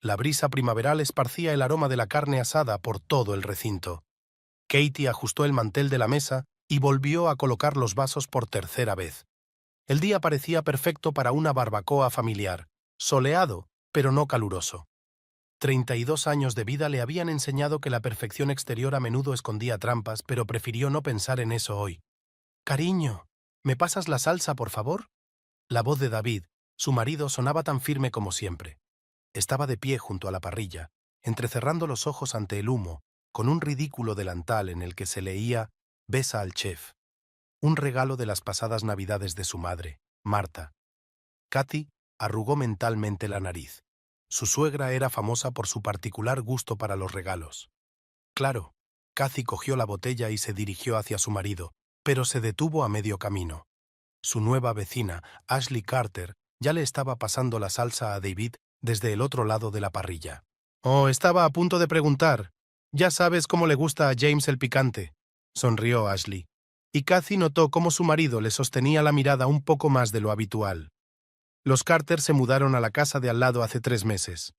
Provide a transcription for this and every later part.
La brisa primaveral esparcía el aroma de la carne asada por todo el recinto. Katie ajustó el mantel de la mesa y volvió a colocar los vasos por tercera vez. El día parecía perfecto para una barbacoa familiar, soleado, pero no caluroso. 32 años de vida le habían enseñado que la perfección exterior a menudo escondía trampas, pero prefirió no pensar en eso hoy. «Cariño, ¿me pasas la salsa, por favor?» La voz de David, su marido, sonaba tan firme como siempre. Estaba de pie junto a la parrilla, entrecerrando los ojos ante el humo, con un ridículo delantal en el que se leía «Besa al chef», un regalo de las pasadas navidades de su madre, Marta. Kathy arrugó mentalmente la nariz. Su suegra era famosa por su particular gusto para los regalos. Claro, Kathy cogió la botella y se dirigió hacia su marido, pero se detuvo a medio camino. Su nueva vecina, Ashley Carter, ya le estaba pasando la salsa a David desde el otro lado de la parrilla. «Oh, estaba a punto de preguntar. Ya sabes cómo le gusta a James el picante», sonrió Ashley. Y Kathy notó cómo su marido le sostenía la mirada un poco más de lo habitual. Los Carter se mudaron a la casa de al lado hace 3 meses.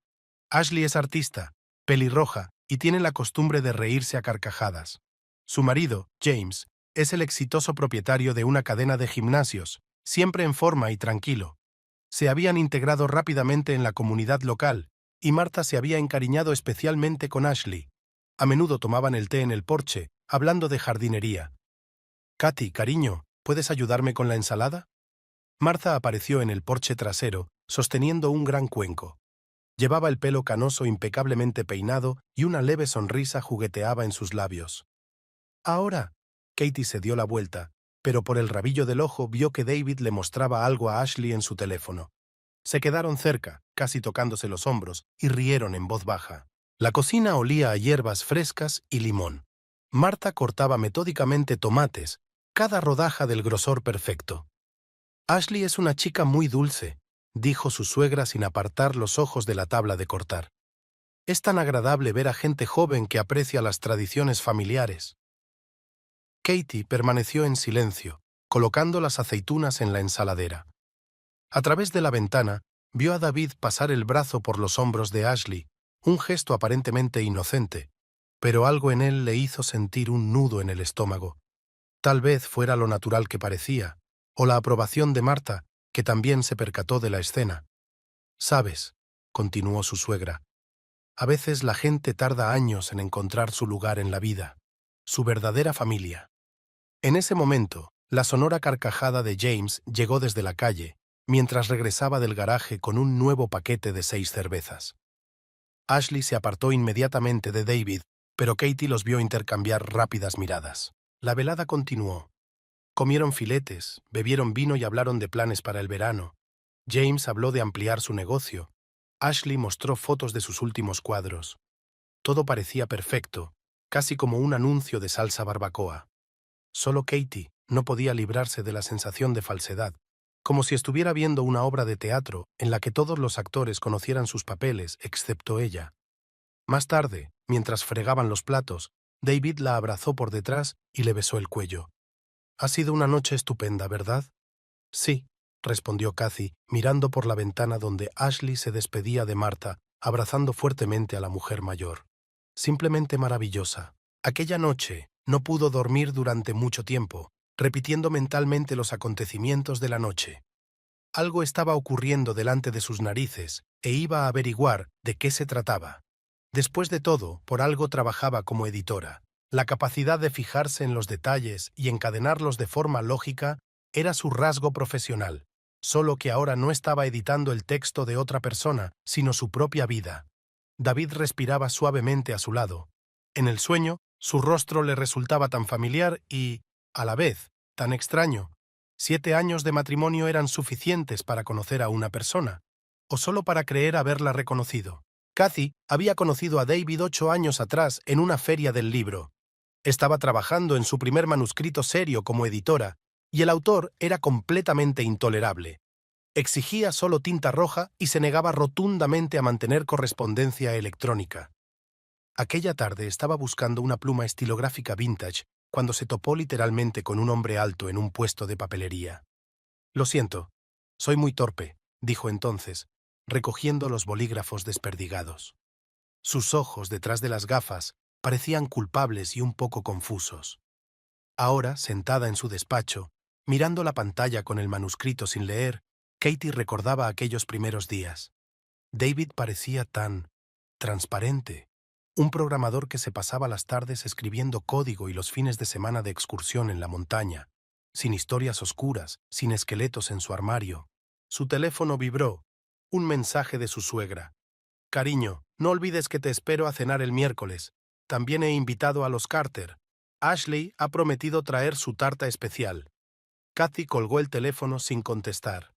Ashley es artista, pelirroja, y tiene la costumbre de reírse a carcajadas. Su marido, James, es el exitoso propietario de una cadena de gimnasios, siempre en forma y tranquilo. Se habían integrado rápidamente en la comunidad local, y Marta se había encariñado especialmente con Ashley. A menudo tomaban el té en el porche, hablando de jardinería. «Kathy, cariño, ¿puedes ayudarme con la ensalada?» Martha apareció en el porche trasero, sosteniendo un gran cuenco. Llevaba el pelo canoso impecablemente peinado y una leve sonrisa jugueteaba en sus labios. «Ahora». Katie se dio la vuelta, pero por el rabillo del ojo vio que David le mostraba algo a Ashley en su teléfono. Se quedaron cerca, casi tocándose los hombros, y rieron en voz baja. La cocina olía a hierbas frescas y limón. Martha cortaba metódicamente tomates, cada rodaja del grosor perfecto. «Ashley es una chica muy dulce», dijo su suegra sin apartar los ojos de la tabla de cortar. «Es tan agradable ver a gente joven que aprecia las tradiciones familiares». Katie permaneció en silencio, colocando las aceitunas en la ensaladera. A través de la ventana, vio a David pasar el brazo por los hombros de Ashley, un gesto aparentemente inocente, pero algo en él le hizo sentir un nudo en el estómago. Tal vez fuera lo natural que parecía, o la aprobación de Marta, que también se percató de la escena. «Sabes», continuó su suegra, «a veces la gente tarda años en encontrar su lugar en la vida, su verdadera familia». En ese momento, la sonora carcajada de James llegó desde la calle, mientras regresaba del garaje con un nuevo paquete de 6 cervezas. Ashley se apartó inmediatamente de David, pero Katie los vio intercambiar rápidas miradas. La velada continuó. Comieron filetes, bebieron vino y hablaron de planes para el verano. James habló de ampliar su negocio. Ashley mostró fotos de sus últimos cuadros. Todo parecía perfecto, casi como un anuncio de salsa barbacoa. Solo Katie no podía librarse de la sensación de falsedad, como si estuviera viendo una obra de teatro en la que todos los actores conocieran sus papeles excepto ella. Más tarde, mientras fregaban los platos, David la abrazó por detrás y le besó el cuello. «Ha sido una noche estupenda, ¿verdad?» «Sí», respondió Kathy, mirando por la ventana donde Ashley se despedía de Marta, abrazando fuertemente a la mujer mayor. «Simplemente maravillosa. Aquella noche no pudo dormir durante mucho tiempo, repitiendo mentalmente los acontecimientos de la noche. Algo estaba ocurriendo delante de sus narices e iba a averiguar de qué se trataba. Después de todo, por algo trabajaba como editora. La capacidad de fijarse en los detalles y encadenarlos de forma lógica era su rasgo profesional, solo que ahora no estaba editando el texto de otra persona, sino su propia vida. David respiraba suavemente a su lado. En el sueño, su rostro le resultaba tan familiar y, a la vez, tan extraño. 7 años de matrimonio eran suficientes para conocer a una persona, o solo para creer haberla reconocido. Kathy había conocido a David 8 años atrás en una feria del libro. Estaba trabajando en su primer manuscrito serio como editora, y el autor era completamente intolerable. Exigía solo tinta roja y se negaba rotundamente a mantener correspondencia electrónica. Aquella tarde estaba buscando una pluma estilográfica vintage cuando se topó literalmente con un hombre alto en un puesto de papelería. «Lo siento, soy muy torpe», dijo entonces, recogiendo los bolígrafos desperdigados. Sus ojos, detrás de las gafas, parecían culpables y un poco confusos. Ahora, sentada en su despacho, mirando la pantalla con el manuscrito sin leer, Katie recordaba aquellos primeros días. David parecía tan transparente. Un programador que se pasaba las tardes escribiendo código y los fines de semana de excursión en la montaña, sin historias oscuras, sin esqueletos en su armario. Su teléfono vibró. Un mensaje de su suegra. Cariño, no olvides que te espero a cenar el miércoles. También he invitado a los Carter. Ashley ha prometido traer su tarta especial. Kathy colgó el teléfono sin contestar.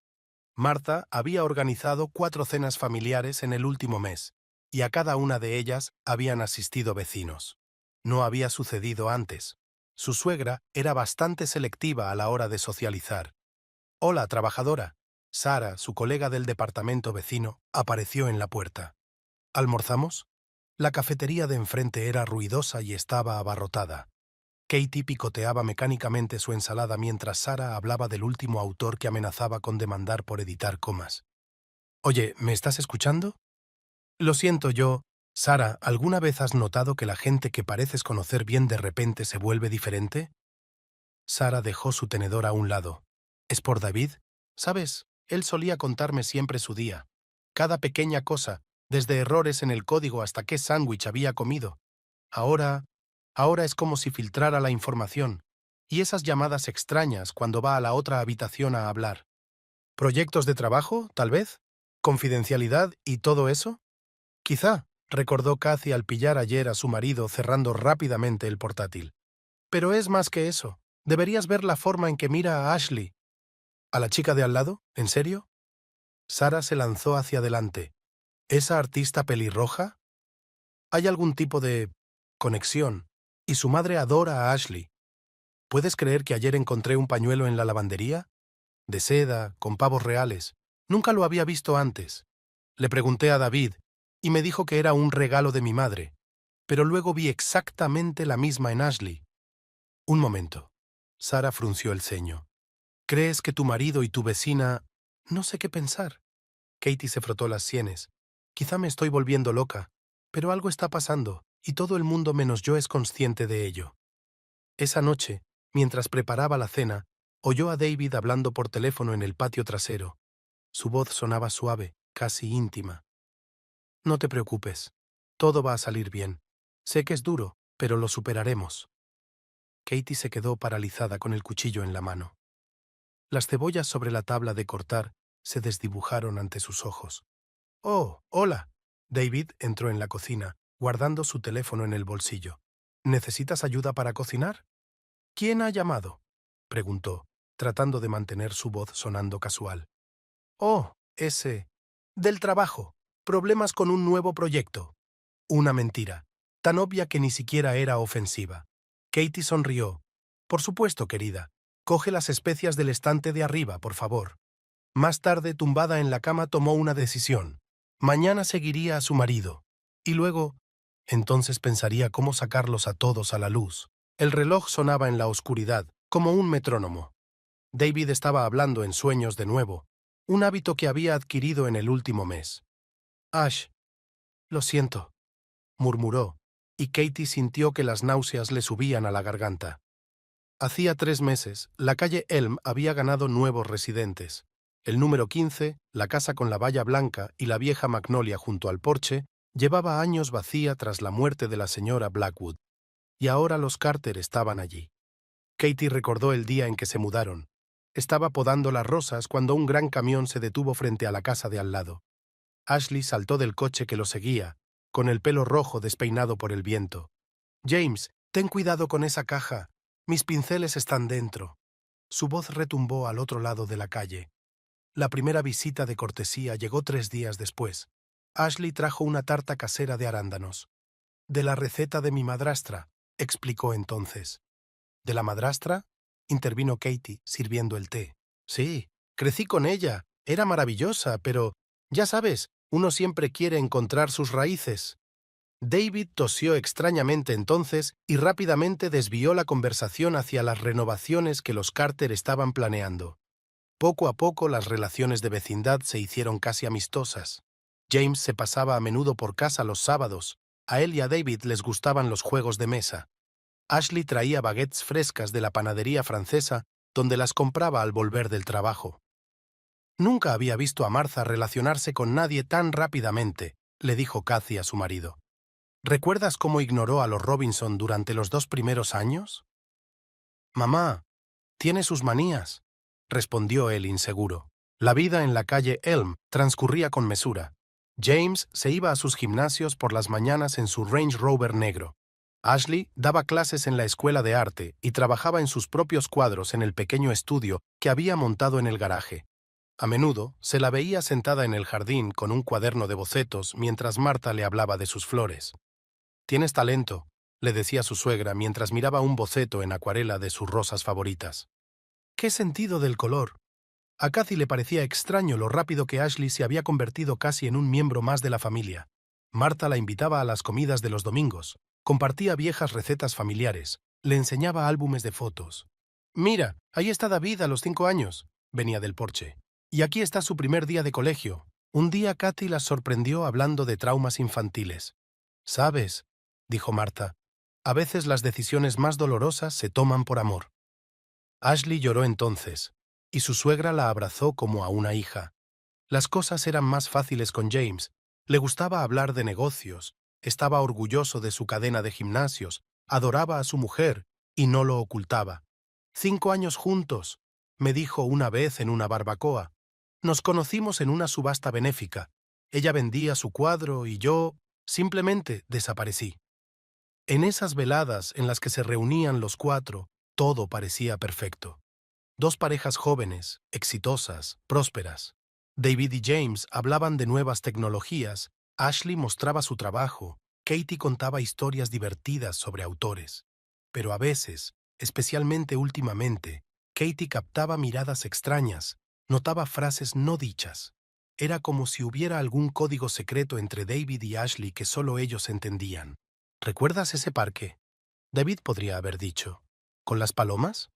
Martha había organizado 4 cenas familiares en el último mes, y a cada una de ellas habían asistido vecinos. No había sucedido antes. Su suegra era bastante selectiva a la hora de socializar. «Hola, trabajadora». Sara, su colega del departamento vecino, apareció en la puerta. ¿Almorzamos? La cafetería de enfrente era ruidosa y estaba abarrotada. Katie picoteaba mecánicamente su ensalada mientras Sara hablaba del último autor que amenazaba con demandar por editar comas. «Oye, ¿me estás escuchando?» «Lo siento yo». «Sara, ¿alguna vez has notado que la gente que pareces conocer bien de repente se vuelve diferente?» Sara dejó su tenedor a un lado. «¿Es por David? ¿Sabes? Él solía contarme siempre su día. Cada pequeña cosa, desde errores en el código hasta qué sándwich había comido. Ahora es como si filtrara la información. Y esas llamadas extrañas cuando va a la otra habitación a hablar. ¿Proyectos de trabajo, tal vez? ¿Confidencialidad y todo eso?» «Quizá», recordó Kathy al pillar ayer a su marido cerrando rápidamente el portátil. «Pero es más que eso. Deberías ver la forma en que mira a Ashley». «¿A la chica de al lado? ¿En serio?» Sara se lanzó hacia adelante. ¿Esa artista pelirroja? Hay algún tipo de conexión, y su madre adora a Ashley. ¿Puedes creer que ayer encontré un pañuelo en la lavandería? De seda, con pavos reales. Nunca lo había visto antes. Le pregunté a David, y me dijo que era un regalo de mi madre, pero luego vi exactamente la misma en Ashley. Un momento. Sara frunció el ceño. ¿Crees que tu marido y tu vecina...? No sé qué pensar. Katie se frotó las sienes. Quizá me estoy volviendo loca, pero algo está pasando, y todo el mundo menos yo es consciente de ello. Esa noche, mientras preparaba la cena, oyó a David hablando por teléfono en el patio trasero. Su voz sonaba suave, casi íntima. «No te preocupes. Todo va a salir bien. Sé que es duro, pero lo superaremos». Katie se quedó paralizada con el cuchillo en la mano. Las cebollas sobre la tabla de cortar se desdibujaron ante sus ojos. «Oh, hola». David entró en la cocina, guardando su teléfono en el bolsillo. «¿Necesitas ayuda para cocinar?» «¿Quién ha llamado?», preguntó, tratando de mantener su voz sonando casual. «Oh, ese... del trabajo. Problemas con un nuevo proyecto». Una mentira, tan obvia que ni siquiera era ofensiva. Katie sonrió. «Por supuesto, querida. Coge las especias del estante de arriba, por favor». Más tarde, tumbada en la cama, tomó una decisión. Mañana seguiría a su marido. Y luego, entonces pensaría cómo sacarlos a todos a la luz. El reloj sonaba en la oscuridad, como un metrónomo. David estaba hablando en sueños de nuevo, un hábito que había adquirido en el último mes. «Ash, lo siento», murmuró, y Katie sintió que las náuseas le subían a la garganta. Hacía 3 meses, la calle Elm había ganado nuevos residentes. El número 15, la casa con la valla blanca y la vieja magnolia junto al porche, llevaba años vacía tras la muerte de la señora Blackwood. Y ahora los Carter estaban allí. Katie recordó el día en que se mudaron. Estaba podando las rosas cuando un gran camión se detuvo frente a la casa de al lado. Ashley saltó del coche que lo seguía, con el pelo rojo despeinado por el viento. «James, ten cuidado con esa caja. Mis pinceles están dentro». Su voz retumbó al otro lado de la calle. La primera visita de cortesía llegó 3 días después. Ashley trajo una tarta casera de arándanos. «De la receta de mi madrastra», explicó entonces. «¿De la madrastra?», intervino Katie, sirviendo el té. «Sí, crecí con ella. Era maravillosa, pero, ya sabes, uno siempre quiere encontrar sus raíces». David tosió extrañamente entonces y rápidamente desvió la conversación hacia las renovaciones que los Carter estaban planeando. Poco a poco las relaciones de vecindad se hicieron casi amistosas. James se pasaba a menudo por casa los sábados. A él y a David les gustaban los juegos de mesa. Ashley traía baguettes frescas de la panadería francesa, donde las compraba al volver del trabajo. Nunca había visto a Martha relacionarse con nadie tan rápidamente, le dijo Cathy a su marido. ¿Recuerdas cómo ignoró a los Robinson durante los 2 primeros años? Mamá, tiene sus manías, respondió él inseguro. La vida en la calle Elm transcurría con mesura. James se iba a sus gimnasios por las mañanas en su Range Rover negro. Ashley daba clases en la escuela de arte y trabajaba en sus propios cuadros en el pequeño estudio que había montado en el garaje. A menudo se la veía sentada en el jardín con un cuaderno de bocetos mientras Martha le hablaba de sus flores. «Tienes talento», le decía su suegra mientras miraba un boceto en acuarela de sus rosas favoritas. «¿Qué sentido del color?». A Cathy le parecía extraño lo rápido que Ashley se había convertido casi en un miembro más de la familia. Martha la invitaba a las comidas de los domingos, compartía viejas recetas familiares, le enseñaba álbumes de fotos. «Mira, ahí está David a los 5 años», venía del porche. «Y aquí está su primer día de colegio». Un día Cathy las sorprendió hablando de traumas infantiles. «¿Sabes?», dijo Martha, «a veces las decisiones más dolorosas se toman por amor». Ashley lloró entonces, y su suegra la abrazó como a una hija. Las cosas eran más fáciles con James. Le gustaba hablar de negocios, estaba orgulloso de su cadena de gimnasios, adoraba a su mujer y no lo ocultaba. 5 años juntos, me dijo una vez en una barbacoa. Nos conocimos en una subasta benéfica. Ella vendía su cuadro y yo simplemente desaparecí. En esas veladas en las que se reunían los 4, todo parecía perfecto. 2 parejas jóvenes, exitosas, prósperas. David y James hablaban de nuevas tecnologías, Ashley mostraba su trabajo, Katie contaba historias divertidas sobre autores. Pero a veces, especialmente últimamente, Katie captaba miradas extrañas, notaba frases no dichas. Era como si hubiera algún código secreto entre David y Ashley que solo ellos entendían. ¿Recuerdas ese parque?, David podría haber dicho. ¿Con las palomas?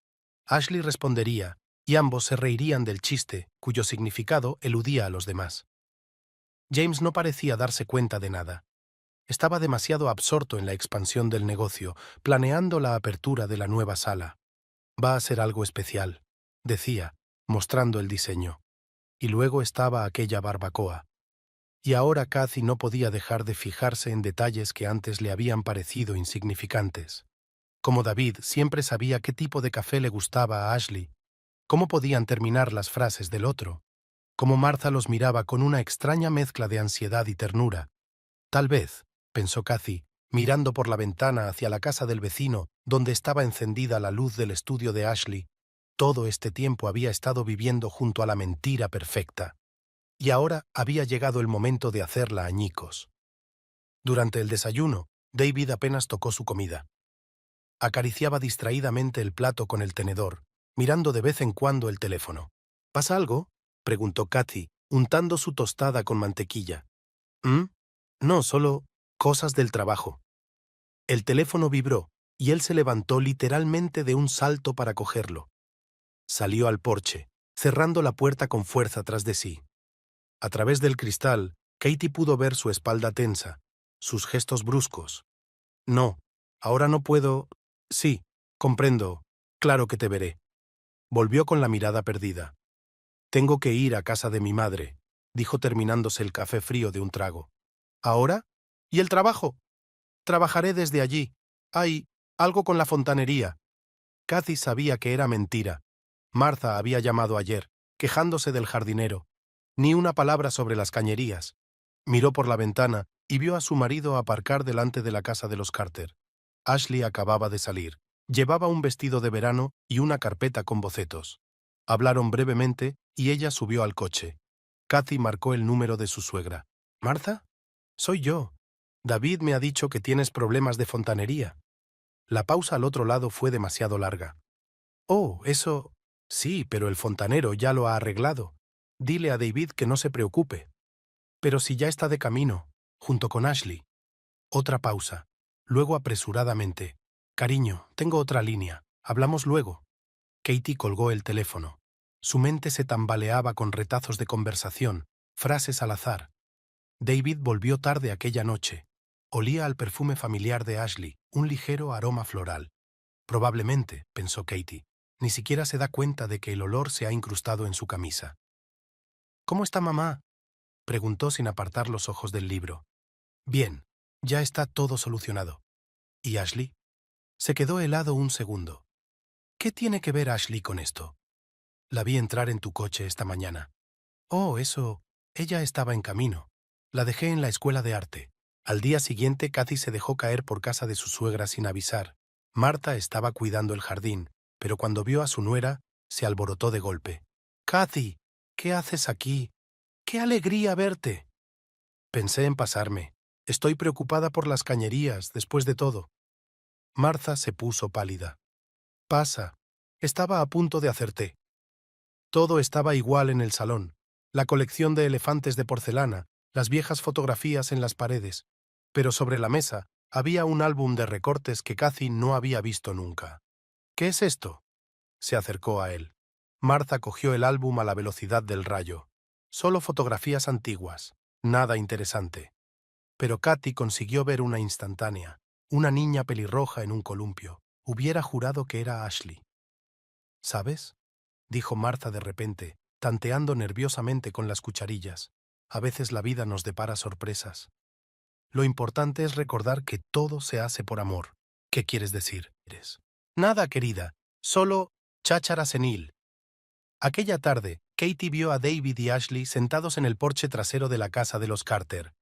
Ashley respondería, y ambos se reirían del chiste, cuyo significado eludía a los demás. James no parecía darse cuenta de nada. Estaba demasiado absorto en la expansión del negocio, planeando la apertura de la nueva sala. «Va a ser algo especial», decía, mostrando el diseño. Y luego estaba aquella barbacoa. Y ahora Cathy no podía dejar de fijarse en detalles que antes le habían parecido insignificantes. Como David siempre sabía qué tipo de café le gustaba a Ashley, cómo podían terminar las frases del otro, cómo Martha los miraba con una extraña mezcla de ansiedad y ternura. Tal vez, pensó Cathy, mirando por la ventana hacia la casa del vecino donde estaba encendida la luz del estudio de Ashley, todo este tiempo había estado viviendo junto a la mentira perfecta. Y ahora había llegado el momento de hacerla añicos. Durante el desayuno, David apenas tocó su comida. Acariciaba distraídamente el plato con el tenedor, mirando de vez en cuando el teléfono. ¿Pasa algo?, preguntó Cathy, untando su tostada con mantequilla. No, solo cosas del trabajo. El teléfono vibró, y él se levantó literalmente de un salto para cogerlo. Salió al porche, cerrando la puerta con fuerza tras de sí. A través del cristal, Katie pudo ver su espalda tensa, sus gestos bruscos. «No, ahora no puedo...». «Sí, comprendo. Claro que te veré». Volvió con la mirada perdida. «Tengo que ir a casa de mi madre», dijo terminándose el café frío de un trago. «¿Ahora? ¿Y el trabajo?». «Trabajaré desde allí. Hay algo con la fontanería». Cathy sabía que era mentira. Martha había llamado ayer, quejándose del jardinero. Ni una palabra sobre las cañerías. Miró por la ventana y vio a su marido aparcar delante de la casa de los Carter. Ashley acababa de salir. Llevaba un vestido de verano y una carpeta con bocetos. Hablaron brevemente y ella subió al coche. Cathy marcó el número de su suegra. «¿Martha? Soy yo. David me ha dicho que tienes problemas de fontanería». La pausa al otro lado fue demasiado larga. «Oh, eso... Sí, pero el fontanero ya lo ha arreglado. Dile a David que no se preocupe». «Pero si ya está de camino, junto con Ashley». Otra pausa. Luego apresuradamente. «Cariño, tengo otra línea. Hablamos luego». Katie colgó el teléfono. Su mente se tambaleaba con retazos de conversación, frases al azar. David volvió tarde aquella noche. Olía al perfume familiar de Ashley, un ligero aroma floral. Probablemente, pensó Katie, ni siquiera se da cuenta de que el olor se ha incrustado en su camisa. ¿Cómo está mamá?, preguntó sin apartar los ojos del libro. Bien, ya está todo solucionado. ¿Y Ashley? Se quedó helado un segundo. ¿Qué tiene que ver Ashley con esto? La vi entrar en tu coche esta mañana. Oh, eso. Ella estaba en camino. La dejé en la escuela de arte. Al día siguiente, Kathy se dejó caer por casa de su suegra sin avisar. Marta estaba cuidando el jardín, pero cuando vio a su nuera, se alborotó de golpe. «Kathy, ¿qué haces aquí? ¡Qué alegría verte!». Pensé en pasarme. Estoy preocupada por las cañerías, después de todo. Marta se puso pálida. «Pasa. Estaba a punto de hacer té». Todo estaba igual en el salón. La colección de elefantes de porcelana, las viejas fotografías en las paredes. Pero sobre la mesa había un álbum de recortes que Kathy no había visto nunca. «¿Qué es esto?». Se acercó a él. Martha cogió el álbum a la velocidad del rayo. Solo fotografías antiguas, nada interesante. Pero Kathy consiguió ver una instantánea, una niña pelirroja en un columpio. Hubiera jurado que era Ashley. «¿Sabes?», dijo Martha de repente, tanteando nerviosamente con las cucharillas. A veces la vida nos depara sorpresas. Lo importante es recordar que todo se hace por amor. ¿Qué quieres decir? Nada, querida, solo cháchara senil. Aquella tarde, Katie vio a David y Ashley sentados en el porche trasero de la casa de los Carter.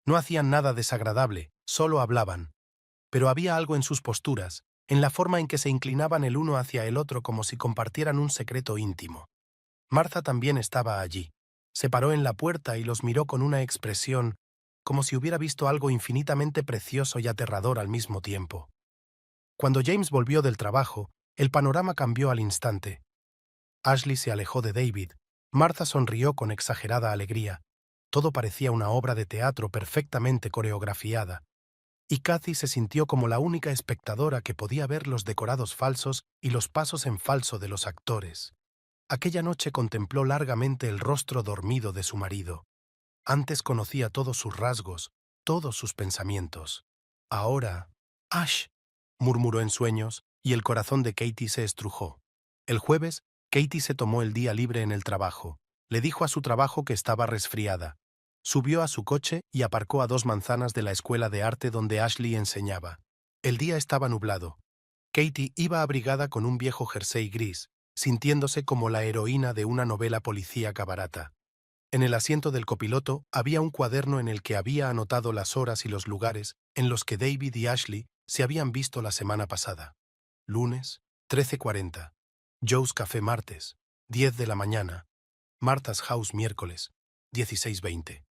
No hacían nada desagradable, solo hablaban. Pero había algo en sus posturas, en la forma en que se inclinaban el uno hacia el otro como si compartieran un secreto íntimo. Martha también estaba allí. Se paró en la puerta y los miró con una expresión como si hubiera visto algo infinitamente precioso y aterrador al mismo tiempo. Cuando James volvió del trabajo, el panorama cambió al instante. Ashley se alejó de David. Martha sonrió con exagerada alegría. Todo parecía una obra de teatro perfectamente coreografiada. Y Kathy se sintió como la única espectadora que podía ver los decorados falsos y los pasos en falso de los actores. Aquella noche contempló largamente el rostro dormido de su marido. Antes conocía todos sus rasgos, todos sus pensamientos. Ahora... «Ash», murmuró en sueños, y el corazón de Katie se estrujó. El jueves, Katie se tomó el día libre en el trabajo. Le dijo a su trabajo que estaba resfriada. Subió a su coche y aparcó a 2 manzanas de la escuela de arte donde Ashley enseñaba. El día estaba nublado. Katie iba abrigada con un viejo jersey gris, sintiéndose como la heroína de una novela policíaca barata. En el asiento del copiloto había un cuaderno en el que había anotado las horas y los lugares en los que David y Ashley se habían visto la semana pasada. Lunes, 13:40. Joe's Café martes, 10 de la mañana. Martha's House miércoles, 16:20.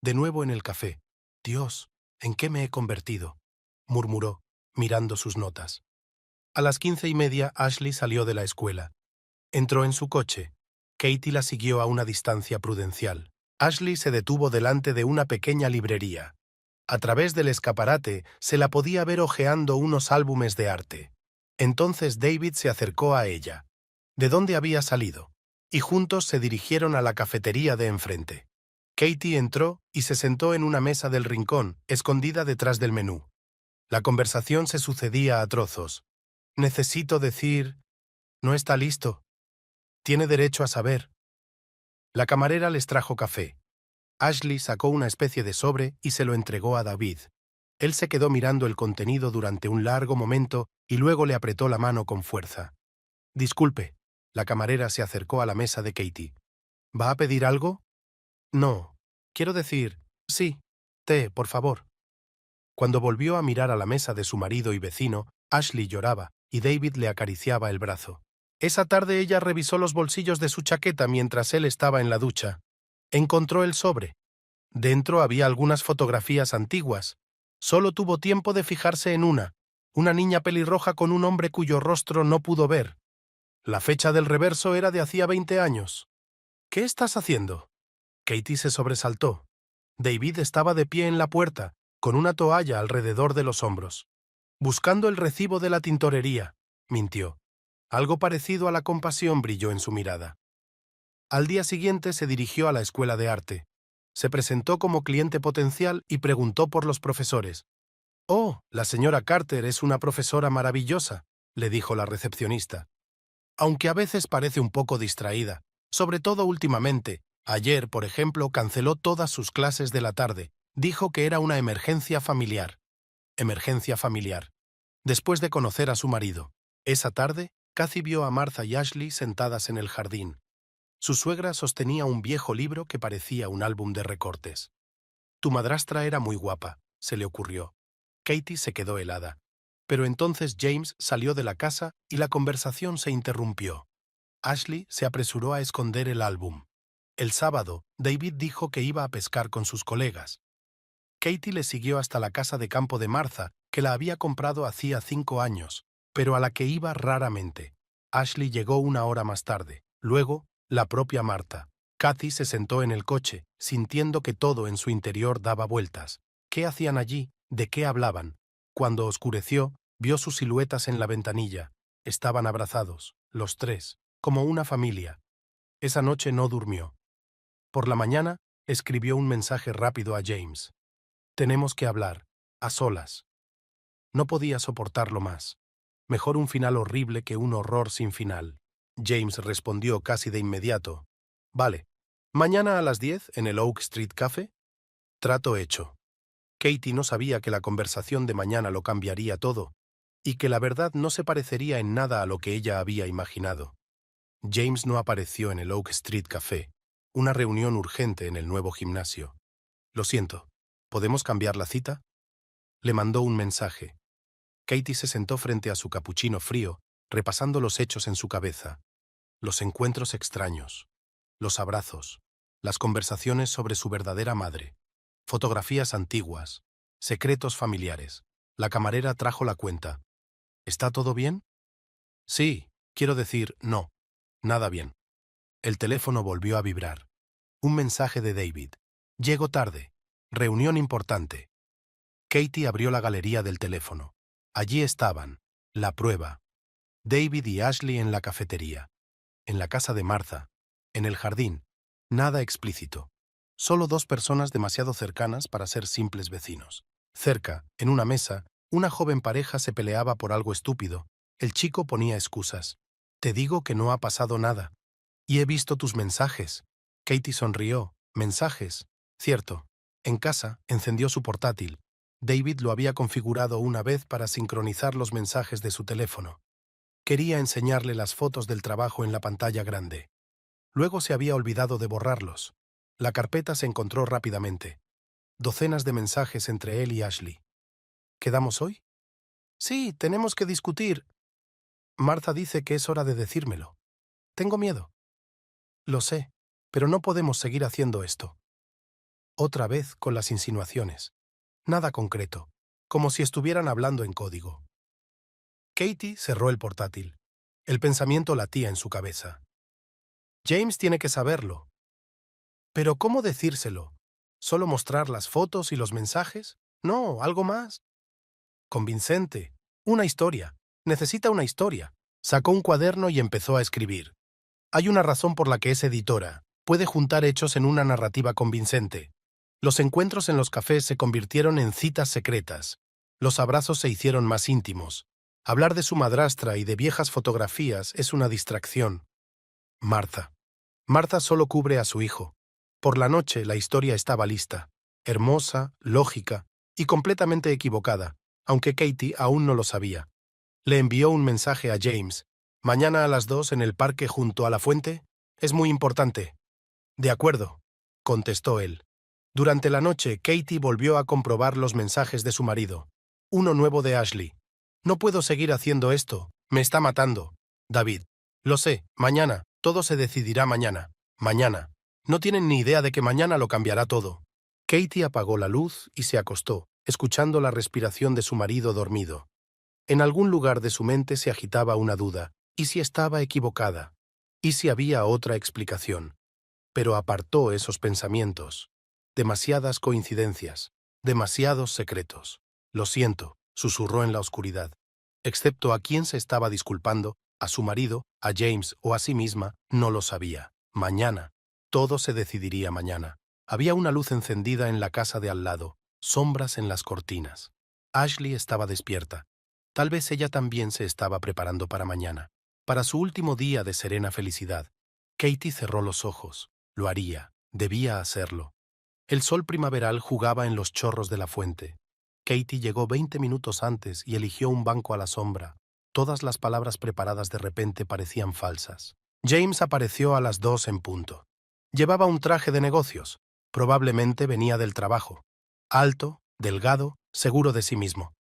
De nuevo en el café. «Dios, ¿en qué me he convertido?», murmuró, mirando sus notas. A las 15:30 Ashley salió de la escuela. Entró en su coche. Katie la siguió a una distancia prudencial. Ashley se detuvo delante de una pequeña librería. A través del escaparate se la podía ver hojeando unos álbumes de arte. Entonces David se acercó a ella. ¿De dónde había salido? Y juntos se dirigieron a la cafetería de enfrente. Katie entró y se sentó en una mesa del rincón, escondida detrás del menú. La conversación se sucedía a trozos. «Necesito decir... No está listo. Tiene derecho a saber». La camarera les trajo café. Ashley sacó una especie de sobre y se lo entregó a David. Él se quedó mirando el contenido durante un largo momento y luego le apretó la mano con fuerza. «Disculpe». La camarera se acercó a la mesa de Katie. «¿Va a pedir algo?». «No. Quiero decir, sí. Té, por favor». Cuando volvió a mirar a la mesa de su marido y vecino, Ashley lloraba y David le acariciaba el brazo. Esa tarde ella revisó los bolsillos de su chaqueta mientras él estaba en la ducha. Encontró el sobre. Dentro había algunas fotografías antiguas. Solo tuvo tiempo de fijarse en una niña pelirroja con un hombre cuyo rostro no pudo ver. La fecha del reverso era de hacía 20 años. «¿Qué estás haciendo?». Katie se sobresaltó. David estaba de pie en la puerta, con una toalla alrededor de los hombros. «Buscando el recibo de la tintorería», mintió. Algo parecido a la compasión brilló en su mirada. Al día siguiente se dirigió a la escuela de arte. Se presentó como cliente potencial y preguntó por los profesores. «Oh, la señora Carter es una profesora maravillosa», le dijo la recepcionista. «Aunque a veces parece un poco distraída, sobre todo últimamente. Ayer, por ejemplo, canceló todas sus clases de la tarde. Dijo que era una emergencia familiar». Emergencia familiar. Después de conocer a su marido. Esa tarde, Kathy vio a Martha y Ashley sentadas en el jardín. Su suegra sostenía un viejo libro que parecía un álbum de recortes. «Tu madrastra era muy guapa», se le ocurrió. Katie se quedó helada. Pero entonces James salió de la casa y la conversación se interrumpió. Ashley se apresuró a esconder el álbum. El sábado, David dijo que iba a pescar con sus colegas. Katie le siguió hasta la casa de campo de Martha, que la había comprado hacía 5 años, pero a la que iba raramente. Ashley llegó 1 hora más tarde. Luego, la propia Martha. Kathy se sentó en el coche, sintiendo que todo en su interior daba vueltas. ¿Qué hacían allí? ¿De qué hablaban? Cuando oscureció, vio sus siluetas en la ventanilla. Estaban abrazados, los tres, como una familia. Esa noche no durmió. Por la mañana, escribió un mensaje rápido a James. «Tenemos que hablar, a solas». No podía soportarlo más. Mejor un final horrible que un horror sin final. James respondió casi de inmediato. «Vale. ¿Mañana a las 10 en el Oak Street Café?» Trato hecho. Katie no sabía que la conversación de mañana lo cambiaría todo, y que la verdad no se parecería en nada a lo que ella había imaginado. James no apareció en el Oak Street Café, una reunión urgente en el nuevo gimnasio. «Lo siento, ¿podemos cambiar la cita?» Le mandó un mensaje. Katie se sentó frente a su capuchino frío, repasando los hechos en su cabeza. Los encuentros extraños, los abrazos, las conversaciones sobre su verdadera madre, fotografías antiguas, secretos familiares. La camarera trajo la cuenta. «¿Está todo bien?» «Sí, quiero decir, no. Nada bien». El teléfono volvió a vibrar. Un mensaje de David. «Llego tarde. Reunión importante». Katie abrió la galería del teléfono. Allí estaban. La prueba. David y Ashley en la cafetería. En la casa de Martha. En el jardín. Nada explícito. Solo 2 personas demasiado cercanas para ser simples vecinos. Cerca, en una mesa, una joven pareja se peleaba por algo estúpido. El chico ponía excusas. «Te digo que no ha pasado nada. Y he visto tus mensajes». Katie sonrió. «¿Mensajes?» «Cierto». En casa, encendió su portátil. David lo había configurado una vez para sincronizar los mensajes de su teléfono. Quería enseñarle las fotos del trabajo en la pantalla grande. Luego se había olvidado de borrarlos. La carpeta se encontró rápidamente. Docenas de mensajes entre él y Ashley. «¿Quedamos hoy?» «Sí, tenemos que discutir». «Martha dice que es hora de decírmelo. Tengo miedo». «Lo sé, pero no podemos seguir haciendo esto». Otra vez con las insinuaciones. Nada concreto, como si estuvieran hablando en código. Katie cerró el portátil. El pensamiento latía en su cabeza. «James tiene que saberlo». «¿Pero cómo decírselo? ¿Solo mostrar las fotos y los mensajes? No, algo más». «Convincente. Una historia. Necesita una historia». Sacó un cuaderno y empezó a escribir. «Hay una razón por la que es editora. Puede juntar hechos en una narrativa convincente». Los encuentros en los cafés se convirtieron en citas secretas. Los abrazos se hicieron más íntimos. Hablar de su madrastra y de viejas fotografías es una distracción. Martha. Martha solo cubre a su hijo. Por la noche la historia estaba lista. Hermosa, lógica y completamente equivocada, aunque Katie aún no lo sabía. Le envió un mensaje a James. «Mañana a las 2 en el parque junto a la fuente. Es muy importante». «De acuerdo», contestó él. Durante la noche, Katie volvió a comprobar los mensajes de su marido. Uno nuevo de Ashley. «No puedo seguir haciendo esto. Me está matando». David. «Lo sé. Mañana. Todo se decidirá mañana. Mañana. No tienen ni idea de que mañana lo cambiará todo». Katie apagó la luz y se acostó, escuchando la respiración de su marido dormido. En algún lugar de su mente se agitaba una duda. ¿Y si estaba equivocada? ¿Y si había otra explicación? Pero apartó esos pensamientos. Demasiadas coincidencias, demasiados secretos. «Lo siento», susurró en la oscuridad. Excepto a quién se estaba disculpando, a su marido, a James o a sí misma, no lo sabía. Mañana. Todo se decidiría mañana. Había una luz encendida en la casa de al lado, sombras en las cortinas. Ashley estaba despierta. Tal vez ella también se estaba preparando para mañana, para su último día de serena felicidad. Katie cerró los ojos. Lo haría. Debía hacerlo. El sol primaveral jugaba en los chorros de la fuente. Katie llegó 20 minutos antes y eligió un banco a la sombra. Todas las palabras preparadas de repente parecían falsas. James apareció a las 2 en punto. Llevaba un traje de negocios. Probablemente venía del trabajo. Alto, delgado, seguro de sí mismo.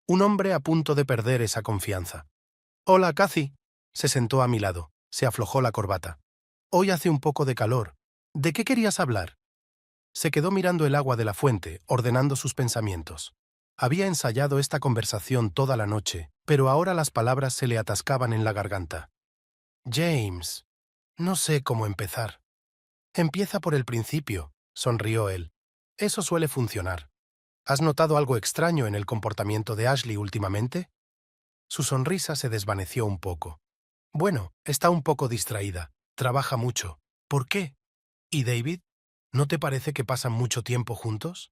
Un hombre a punto de perder esa confianza. «Hola, Cathy». Se sentó a mi lado. Se aflojó la corbata. «Hoy hace un poco de calor. ¿De qué querías hablar?» Se quedó mirando el agua de la fuente, ordenando sus pensamientos. Había ensayado esta conversación toda la noche, pero ahora las palabras se le atascaban en la garganta. «James, no sé cómo empezar». «Empieza por el principio», sonrió él. «Eso suele funcionar». «¿Has notado algo extraño en el comportamiento de Ashley últimamente?» Su sonrisa se desvaneció un poco. «Bueno, está un poco distraída. Trabaja mucho». «¿Por qué?» «¿Y David? ¿No te parece que pasan mucho tiempo juntos?»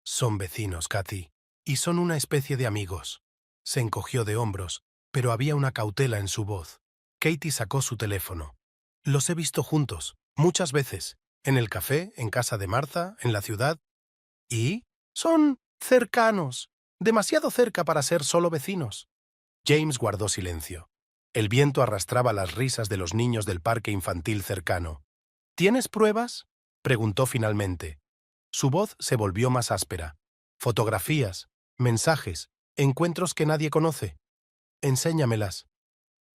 «Son vecinos, Cathy, y son una especie de amigos». Se encogió de hombros, pero había una cautela en su voz. Katie sacó su teléfono. «Los he visto juntos, muchas veces, en el café, en casa de Martha, en la ciudad. ¿Y? Son cercanos, demasiado cerca para ser solo vecinos». James guardó silencio. El viento arrastraba las risas de los niños del parque infantil cercano. «¿Tienes pruebas?», preguntó finalmente. Su voz se volvió más áspera. «Fotografías, mensajes, encuentros que nadie conoce. Enséñamelas».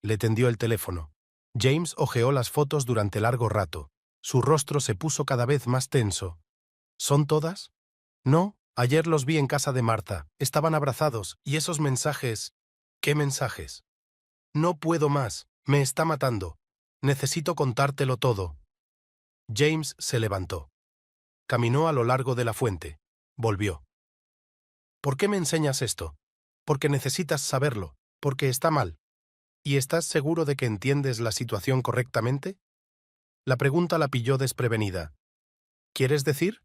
Le tendió el teléfono. James hojeó las fotos durante largo rato. Su rostro se puso cada vez más tenso. «¿Son todas?» «No, ayer los vi en casa de Martha. Estaban abrazados, y esos mensajes...» «¿Qué mensajes?» «No puedo más. Me está matando. Necesito contártelo todo». James se levantó. Caminó a lo largo de la fuente. Volvió. «¿Por qué me enseñas esto?» «Porque necesitas saberlo. Porque está mal». «¿Y estás seguro de que entiendes la situación correctamente?» La pregunta la pilló desprevenida. «¿Quieres decir?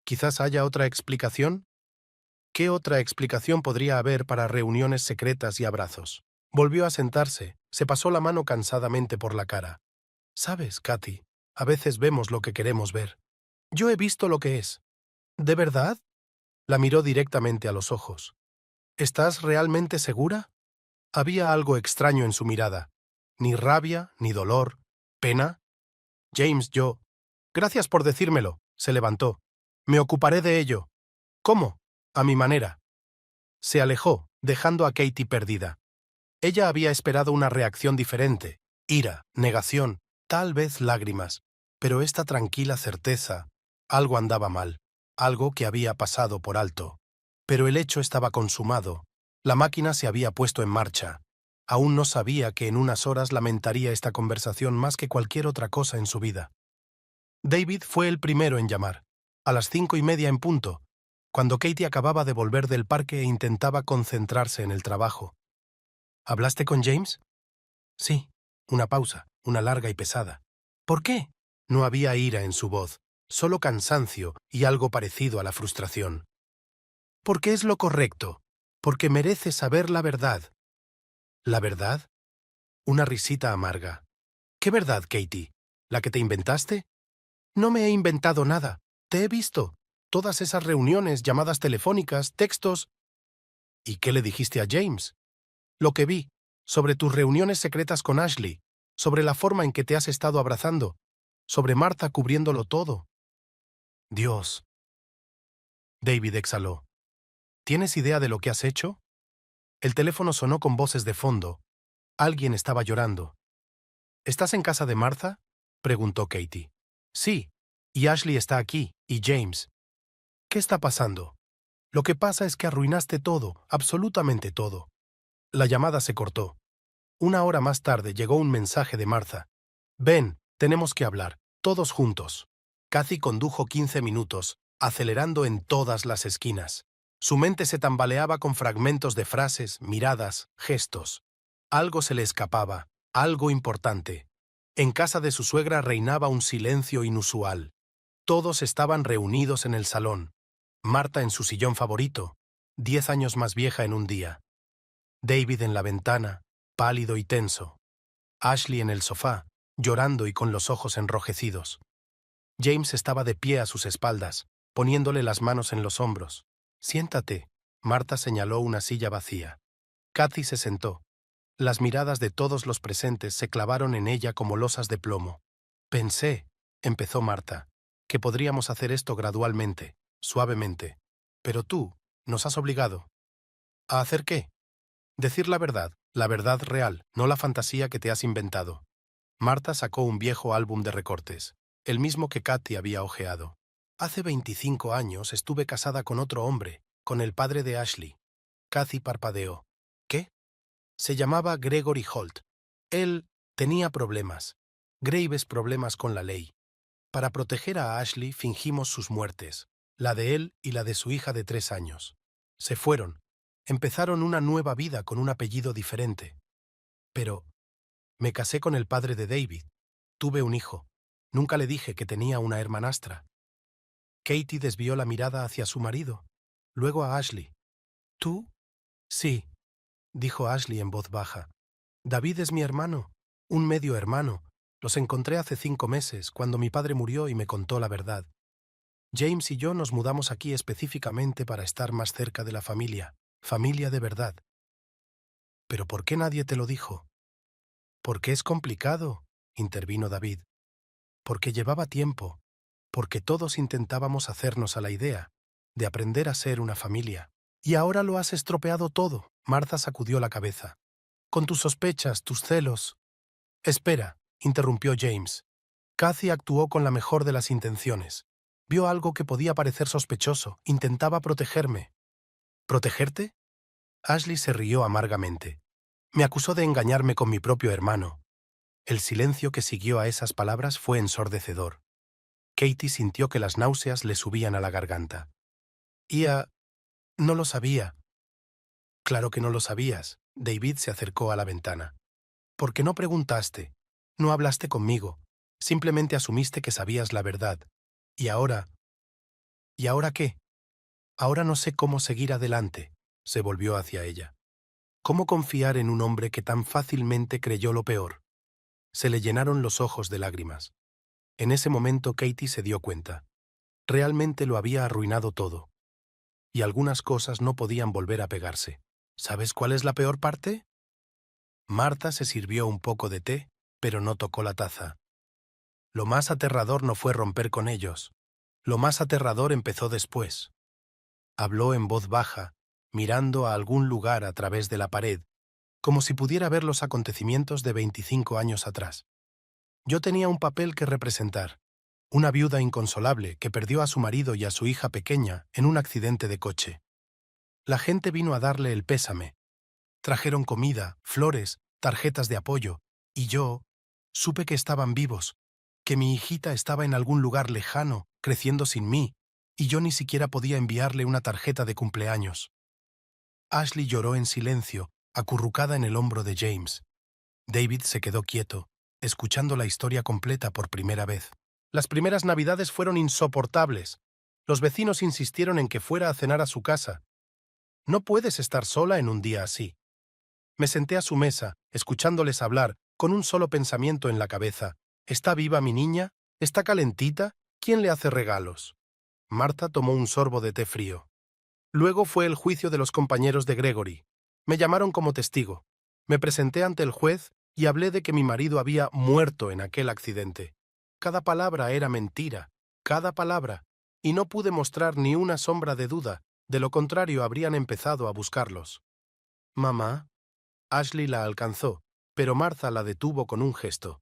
¿Quizás haya otra explicación?» ¿Qué otra explicación podría haber para reuniones secretas y abrazos? Volvió a sentarse, se pasó la mano cansadamente por la cara. «Sabes, Cathy, a veces vemos lo que queremos ver. Yo he visto lo que es». «¿De verdad?» La miró directamente a los ojos. «¿Estás realmente segura?» Había algo extraño en su mirada. Ni rabia, ni dolor. ¿Pena? «James, yo...» «Gracias por decírmelo», se levantó. «Me ocuparé de ello». «¿Cómo?» «A mi manera». Se alejó, dejando a Katie perdida. Ella había esperado una reacción diferente. Ira, negación, tal vez lágrimas. Pero esta tranquila certeza, algo andaba mal. Algo que había pasado por alto. Pero el hecho estaba consumado. La máquina se había puesto en marcha. Aún no sabía que en unas horas lamentaría esta conversación más que cualquier otra cosa en su vida. David fue el primero en llamar. A las 5:30 en punto, cuando Katie acababa de volver del parque e intentaba concentrarse en el trabajo. «¿Hablaste con James?» «Sí». Una pausa, una larga y pesada. «¿Por qué?» No había ira en su voz, solo cansancio y algo parecido a la frustración. «Porque es lo correcto. Porque mereces saber la verdad». «¿La verdad?» Una risita amarga. «¿Qué verdad, Katie? ¿La que te inventaste?» «No me he inventado nada. Te he visto. Todas esas reuniones, llamadas telefónicas, textos...» «¿Y qué le dijiste a James?» «Lo que vi, sobre tus reuniones secretas con Ashley, sobre la forma en que te has estado abrazando, sobre Martha cubriéndolo todo». «Dios». David exhaló. «¿Tienes idea de lo que has hecho?» El teléfono sonó con voces de fondo. Alguien estaba llorando. «¿Estás en casa de Martha?», preguntó Katie. «Sí, y Ashley está aquí, y James». «¿Qué está pasando?» «Lo que pasa es que arruinaste todo, absolutamente todo». La llamada se cortó. Una hora más tarde llegó un mensaje de Martha. «Ven, tenemos que hablar, todos juntos». Cathy condujo 15 minutos, acelerando en todas las esquinas. Su mente se tambaleaba con fragmentos de frases, miradas, gestos. Algo se le escapaba, algo importante. En casa de su suegra reinaba un silencio inusual. Todos estaban reunidos en el salón. Marta en su sillón favorito, 10 años más vieja en un día. David en la ventana, pálido y tenso. Ashley en el sofá, llorando y con los ojos enrojecidos. James estaba de pie a sus espaldas, poniéndole las manos en los hombros. «Siéntate», Marta señaló una silla vacía. Kathy se sentó. Las miradas de todos los presentes se clavaron en ella como losas de plomo. «Pensé», empezó Marta, «que podríamos hacer esto gradualmente, suavemente. Pero tú nos has obligado». ¿A hacer qué? Decir la verdad real, no la fantasía que te has inventado. Marta sacó un viejo álbum de recortes, el mismo que Kathy había hojeado. Hace 25 años estuve casada con otro hombre, con el padre de Ashley. Kathy parpadeó. ¿Qué? Se llamaba Gregory Holt. Él tenía problemas, graves problemas con la ley. Para proteger a Ashley fingimos sus muertes, la de él y la de su hija de 3 años. Se fueron. Empezaron una nueva vida con un apellido diferente. Pero me casé con el padre de David. Tuve un hijo. Nunca le dije que tenía una hermanastra. Katie desvió la mirada hacia su marido, luego a Ashley. ¿Tú? Sí, dijo Ashley en voz baja. David es mi hermano, un medio hermano. Los encontré hace 5 meses, cuando mi padre murió y me contó la verdad. James y yo nos mudamos aquí específicamente para estar más cerca de la familia de verdad. ¿Pero por qué nadie te lo dijo? Porque es complicado, intervino David. Porque llevaba tiempo, porque todos intentábamos hacernos a la idea de aprender a ser una familia. Y ahora lo has estropeado todo. Martha sacudió la cabeza. Con tus sospechas, tus celos. Espera, interrumpió James. Kathy actuó con la mejor de las intenciones. Vio algo que podía parecer sospechoso. Intentaba protegerme. ¿Protegerte? Ashley se rió amargamente. Me acusó de engañarme con mi propio hermano. El silencio que siguió a esas palabras fue ensordecedor. Katie sintió que las náuseas le subían a la garganta. No lo sabía. Claro que no lo sabías. David se acercó a la ventana. ¿Por qué no preguntaste? No hablaste conmigo. Simplemente asumiste que sabías la verdad. ¿Y ahora? ¿Y ahora qué? Ahora no sé cómo seguir adelante. Se volvió hacia ella. ¿Cómo confiar en un hombre que tan fácilmente creyó lo peor? Se le llenaron los ojos de lágrimas. En ese momento Katie se dio cuenta. Realmente lo había arruinado todo. Y algunas cosas no podían volver a pegarse. ¿Sabes cuál es la peor parte? Marta se sirvió un poco de té, pero no tocó la taza. Lo más aterrador no fue romper con ellos. Lo más aterrador empezó después. Habló en voz baja, mirando a algún lugar a través de la pared, como si pudiera ver los acontecimientos de 25 años atrás. Yo tenía un papel que representar, una viuda inconsolable que perdió a su marido y a su hija pequeña en un accidente de coche. La gente vino a darle el pésame. Trajeron comida, flores, tarjetas de apoyo, y yo supe que estaban vivos, que mi hijita estaba en algún lugar lejano, creciendo sin mí, y yo ni siquiera podía enviarle una tarjeta de cumpleaños. Ashley lloró en silencio, acurrucada en el hombro de James. David se quedó quieto, escuchando la historia completa por primera vez. Las primeras Navidades fueron insoportables. Los vecinos insistieron en que fuera a cenar a su casa. No puedes estar sola en un día así. Me senté a su mesa, escuchándoles hablar, con un solo pensamiento en la cabeza. ¿Está viva mi niña? ¿Está calentita? ¿Quién le hace regalos? Marta tomó un sorbo de té frío. Luego fue el juicio de los compañeros de Gregory. Me llamaron como testigo. Me presenté ante el juez y hablé de que mi marido había muerto en aquel accidente. Cada palabra era mentira, cada palabra, y no pude mostrar ni una sombra de duda, de lo contrario habrían empezado a buscarlos. «Mamá». Ashley la alcanzó, pero Martha la detuvo con un gesto.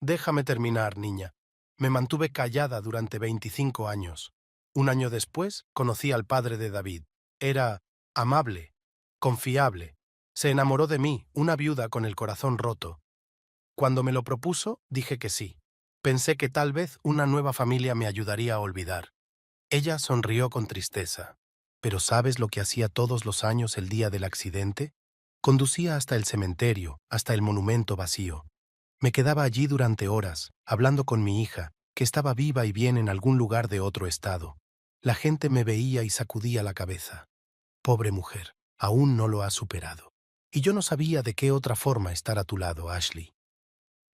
«Déjame terminar, niña. Me mantuve callada durante 25 años. Un año después conocí al padre de David. Era amable, confiable. Se enamoró de mí, una viuda con el corazón roto. Cuando me lo propuso, dije que sí. Pensé que tal vez una nueva familia me ayudaría a olvidar». Ella sonrió con tristeza. «¿Pero sabes lo que hacía todos los años el día del accidente? Conducía hasta el cementerio, hasta el monumento vacío. Me quedaba allí durante horas, hablando con mi hija, que estaba viva y bien en algún lugar de otro estado. La gente me veía y sacudía la cabeza. Pobre mujer, aún no lo ha superado. Y yo no sabía de qué otra forma estar a tu lado, Ashley.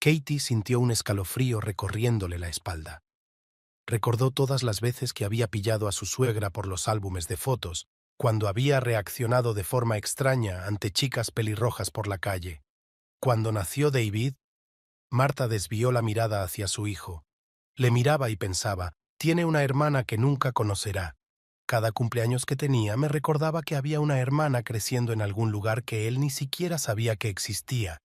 Katie sintió un escalofrío recorriéndole la espalda. Recordó todas las veces que había pillado a su suegra por los álbumes de fotos, cuando había reaccionado de forma extraña ante chicas pelirrojas por la calle. Cuando nació David, Marta desvió la mirada hacia su hijo. Le miraba y pensaba, tiene una hermana que nunca conocerá. Cada cumpleaños que tenía me recordaba que había una hermana creciendo en algún lugar que él ni siquiera sabía que existía.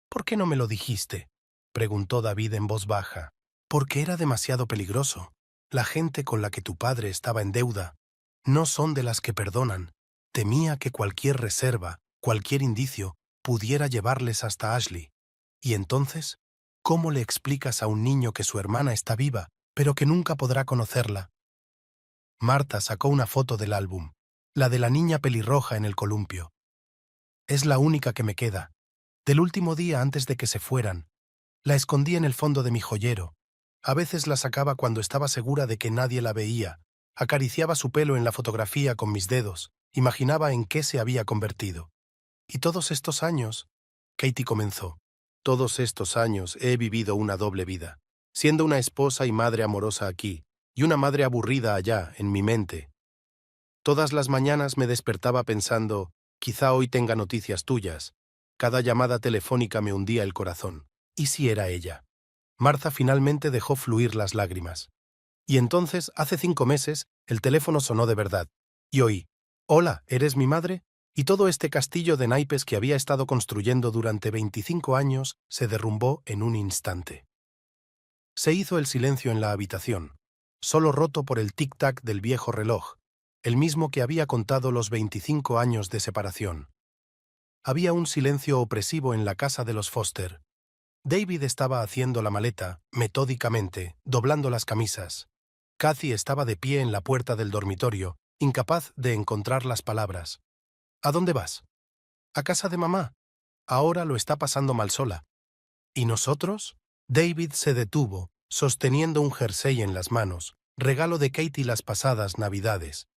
¿Por qué no me lo dijiste?, preguntó David en voz baja. Porque era demasiado peligroso. La gente con la que tu padre estaba en deuda no son de las que perdonan. Temía que cualquier reserva, cualquier indicio, pudiera llevarles hasta Ashley. ¿Y entonces? ¿Cómo le explicas a un niño que su hermana está viva, pero que nunca podrá conocerla? Marta sacó una foto del álbum, la de la niña pelirroja en el columpio. Es la única que me queda, del último día antes de que se fueran. La escondí en el fondo de mi joyero. A veces la sacaba cuando estaba segura de que nadie la veía. Acariciaba su pelo en la fotografía con mis dedos. Imaginaba en qué se había convertido. Y todos estos años, Katie comenzó, todos estos años he vivido una doble vida, siendo una esposa y madre amorosa aquí, y una madre aburrida allá, en mi mente. Todas las mañanas me despertaba pensando, quizá hoy tenga noticias tuyas. Cada llamada telefónica me hundía el corazón. ¿Y si era ella? Martha finalmente dejó fluir las lágrimas. Y entonces, hace 5 meses, el teléfono sonó de verdad. Y oí, «Hola, ¿eres mi madre?». Y todo este castillo de naipes que había estado construyendo durante 25 años se derrumbó en un instante. Se hizo el silencio en la habitación, solo roto por el tic-tac del viejo reloj, el mismo que había contado los 25 años de separación. Había un silencio opresivo en la casa de los Foster. David estaba haciendo la maleta, metódicamente, doblando las camisas. Kathy estaba de pie en la puerta del dormitorio, incapaz de encontrar las palabras. «¿A dónde vas?» «A casa de mamá. Ahora lo está pasando mal sola». «¿Y nosotros?» David se detuvo, sosteniendo un jersey en las manos, regalo de Katie las pasadas Navidades.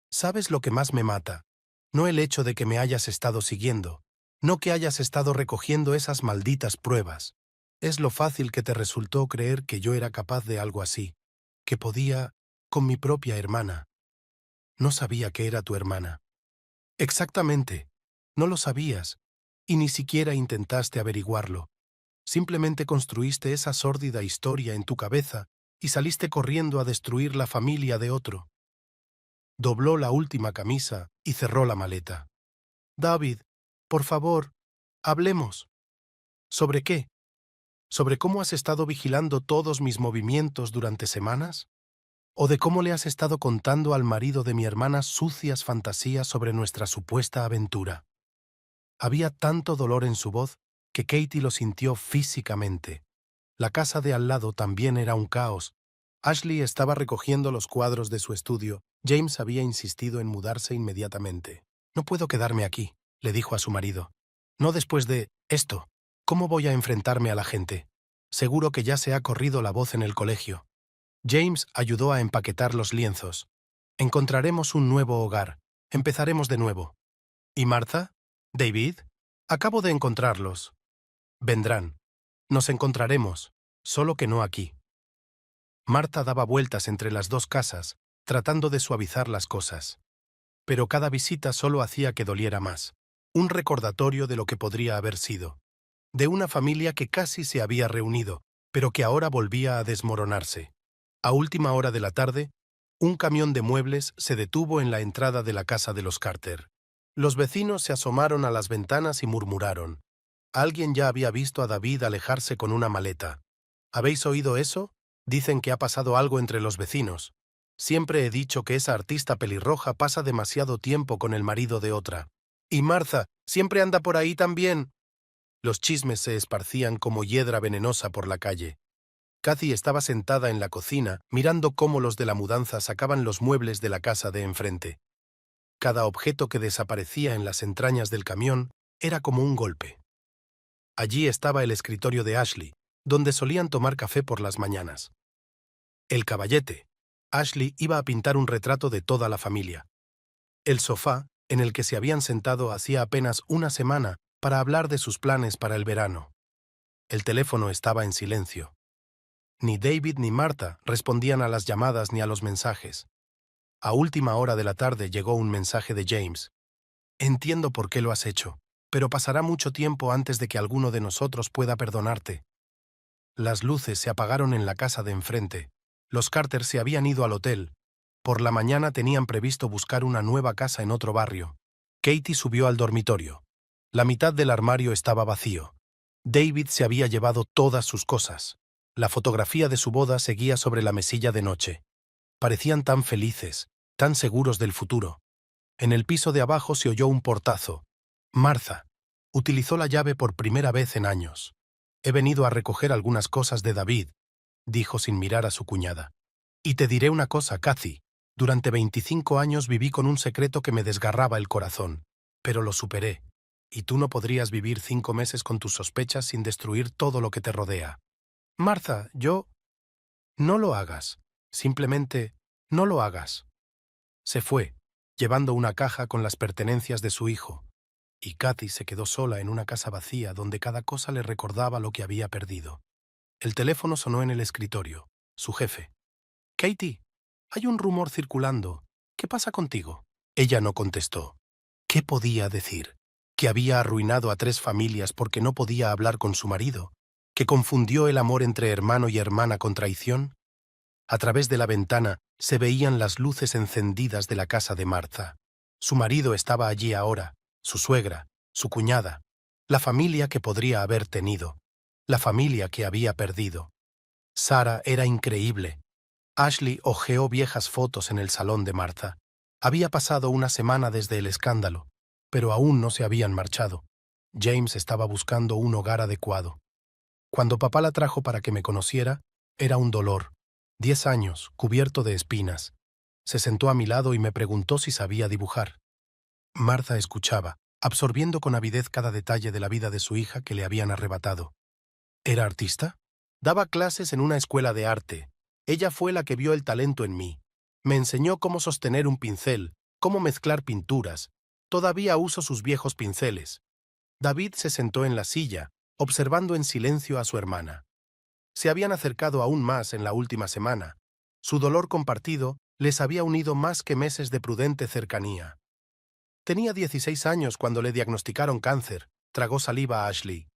«¿Sabes lo que más me mata? No el hecho de que me hayas estado siguiendo, no que hayas estado recogiendo esas malditas pruebas. Es lo fácil que te resultó creer que yo era capaz de algo así, que podía, con mi propia hermana. No sabía que era tu hermana». «Exactamente. No lo sabías, y ni siquiera intentaste averiguarlo. Simplemente construiste esa sórdida historia en tu cabeza y saliste corriendo a destruir la familia de otro». Dobló la última camisa y cerró la maleta. «David, por favor, hablemos». «¿Sobre qué? ¿Sobre cómo has estado vigilando todos mis movimientos durante semanas? ¿O de cómo le has estado contando al marido de mi hermana sucias fantasías sobre nuestra supuesta aventura?» Había tanto dolor en su voz que Katie lo sintió físicamente. La casa de al lado también era un caos. Ashley estaba recogiendo los cuadros de su estudio. James había insistido en mudarse inmediatamente. «No puedo quedarme aquí», le dijo a su marido. «No después de esto. ¿Cómo voy a enfrentarme a la gente? Seguro que ya se ha corrido la voz en el colegio». James ayudó a empaquetar los lienzos. «Encontraremos un nuevo hogar. Empezaremos de nuevo». «¿Y Martha? ¿David? Acabo de encontrarlos». «Vendrán. Nos encontraremos, solo que no aquí». Martha daba vueltas entre las dos casas, tratando de suavizar las cosas. Pero cada visita solo hacía que doliera más. Un recordatorio de lo que podría haber sido. De una familia que casi se había reunido, pero que ahora volvía a desmoronarse. A última hora de la tarde, un camión de muebles se detuvo en la entrada de la casa de los Carter. Los vecinos se asomaron a las ventanas y murmuraron. Alguien ya había visto a David alejarse con una maleta. ¿Habéis oído eso? Dicen que ha pasado algo entre los vecinos. Siempre he dicho que esa artista pelirroja pasa demasiado tiempo con el marido de otra. Y Martha, siempre anda por ahí también. Los chismes se esparcían como hiedra venenosa por la calle. Kathy estaba sentada en la cocina, mirando cómo los de la mudanza sacaban los muebles de la casa de enfrente. Cada objeto que desaparecía en las entrañas del camión era como un golpe. Allí estaba el escritorio de Ashley, donde solían tomar café por las mañanas. El caballete. Ashley iba a pintar un retrato de toda la familia. El sofá, en el que se habían sentado hacía apenas una semana para hablar de sus planes para el verano. El teléfono estaba en silencio. Ni David ni Martha respondían a las llamadas ni a los mensajes. A última hora de la tarde llegó un mensaje de James. Entiendo por qué lo has hecho, pero pasará mucho tiempo antes de que alguno de nosotros pueda perdonarte. Las luces se apagaron en la casa de enfrente. Los Carter se habían ido al hotel. Por la mañana tenían previsto buscar una nueva casa en otro barrio. Katie subió al dormitorio. La mitad del armario estaba vacío. David se había llevado todas sus cosas. La fotografía de su boda seguía sobre la mesilla de noche. Parecían tan felices, tan seguros del futuro. En el piso de abajo se oyó un portazo. Martha utilizó la llave por primera vez en años. He venido a recoger algunas cosas de David, dijo sin mirar a su cuñada. Y te diré una cosa, Cathy. Durante 25 años viví con un secreto que me desgarraba el corazón, pero lo superé. Y tú no podrías vivir 5 meses con tus sospechas sin destruir todo lo que te rodea. Martha, yo... No lo hagas. Simplemente, no lo hagas. Se fue, llevando una caja con las pertenencias de su hijo, y Cathy se quedó sola en una casa vacía donde cada cosa le recordaba lo que había perdido. El teléfono sonó en el escritorio. Su jefe. «Katie, hay un rumor circulando. ¿Qué pasa contigo?» Ella no contestó. ¿Qué podía decir? ¿Que había arruinado a 3 familias porque no podía hablar con su marido? ¿Que confundió el amor entre hermano y hermana con traición? A través de la ventana se veían las luces encendidas de la casa de Martha. Su marido estaba allí ahora, su suegra, su cuñada, la familia que podría haber tenido, la familia que había perdido. Sarah era increíble. Ashley hojeó viejas fotos en el salón de Martha. Había pasado una semana desde el escándalo, pero aún no se habían marchado. James estaba buscando un hogar adecuado. Cuando papá la trajo para que me conociera, era un dolor. 10 años, cubierto de espinas. Se sentó a mi lado y me preguntó si sabía dibujar. Martha escuchaba, absorbiendo con avidez cada detalle de la vida de su hija que le habían arrebatado. ¿Era artista? Daba clases en una escuela de arte. Ella fue la que vio el talento en mí. Me enseñó cómo sostener un pincel, cómo mezclar pinturas. Todavía uso sus viejos pinceles. David se sentó en la silla, observando en silencio a su hermana. Se habían acercado aún más en la última semana. Su dolor compartido les había unido más que meses de prudente cercanía. Tenía 16 años cuando le diagnosticaron cáncer. Tragó saliva a Ashley.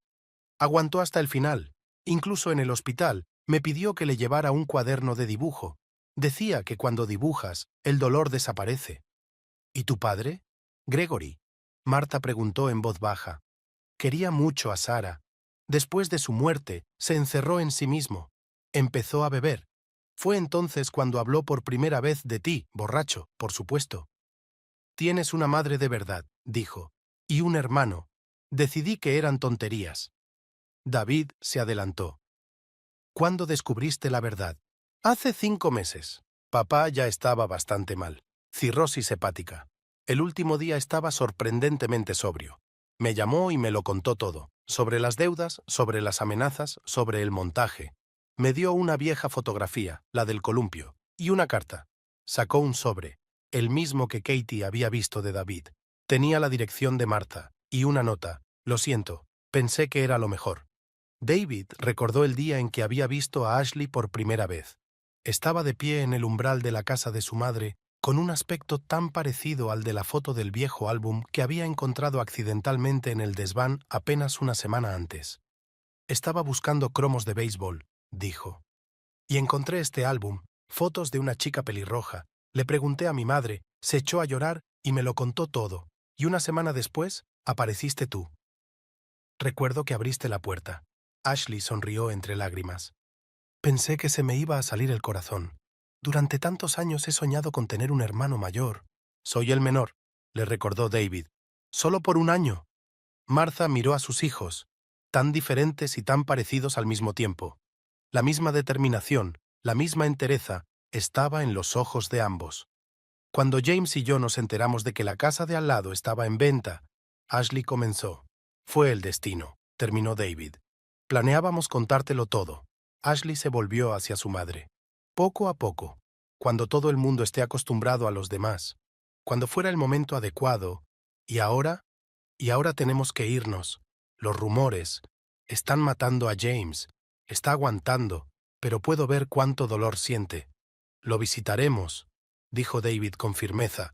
Aguantó hasta el final. Incluso en el hospital, me pidió que le llevara un cuaderno de dibujo. Decía que cuando dibujas, el dolor desaparece. ¿Y tu padre? Gregory. Martha preguntó en voz baja. Quería mucho a Sarah. Después de su muerte, se encerró en sí mismo. Empezó a beber. Fue entonces cuando habló por primera vez de ti, borracho, por supuesto. Tienes una madre de verdad, dijo, y un hermano. Decidí que eran tonterías. David se adelantó. ¿Cuándo descubriste la verdad? Hace 5 meses. Papá ya estaba bastante mal. Cirrosis hepática. El último día estaba sorprendentemente sobrio. Me llamó y me lo contó todo. Sobre las deudas, sobre las amenazas, sobre el montaje. Me dio una vieja fotografía, la del columpio, y una carta. Sacó un sobre, el mismo que Katie había visto de David. Tenía la dirección de Martha, y una nota. Lo siento, pensé que era lo mejor. David recordó el día en que había visto a Ashley por primera vez. Estaba de pie en el umbral de la casa de su madre, con un aspecto tan parecido al de la foto del viejo álbum que había encontrado accidentalmente en el desván apenas una semana antes. Estaba buscando cromos de béisbol, dijo. Y encontré este álbum, fotos de una chica pelirroja. Le pregunté a mi madre, se echó a llorar y me lo contó todo. Y una semana después, apareciste tú. Recuerdo que abriste la puerta. Ashley sonrió entre lágrimas. Pensé que se me iba a salir el corazón. Durante tantos años he soñado con tener un hermano mayor. Soy el menor, le recordó David. Solo por un año. Martha miró a sus hijos, tan diferentes y tan parecidos al mismo tiempo. La misma determinación, la misma entereza, estaba en los ojos de ambos. Cuando James y yo nos enteramos de que la casa de al lado estaba en venta, Ashley comenzó. Fue el destino. terminó David. Planeábamos contártelo todo. Ashley se volvió hacia su madre. Poco a poco, cuando todo el mundo esté acostumbrado a los demás, cuando fuera el momento adecuado, y ahora tenemos que irnos. Los rumores están matando a James. Está aguantando, pero puedo ver cuánto dolor siente. Lo visitaremos, dijo David con firmeza.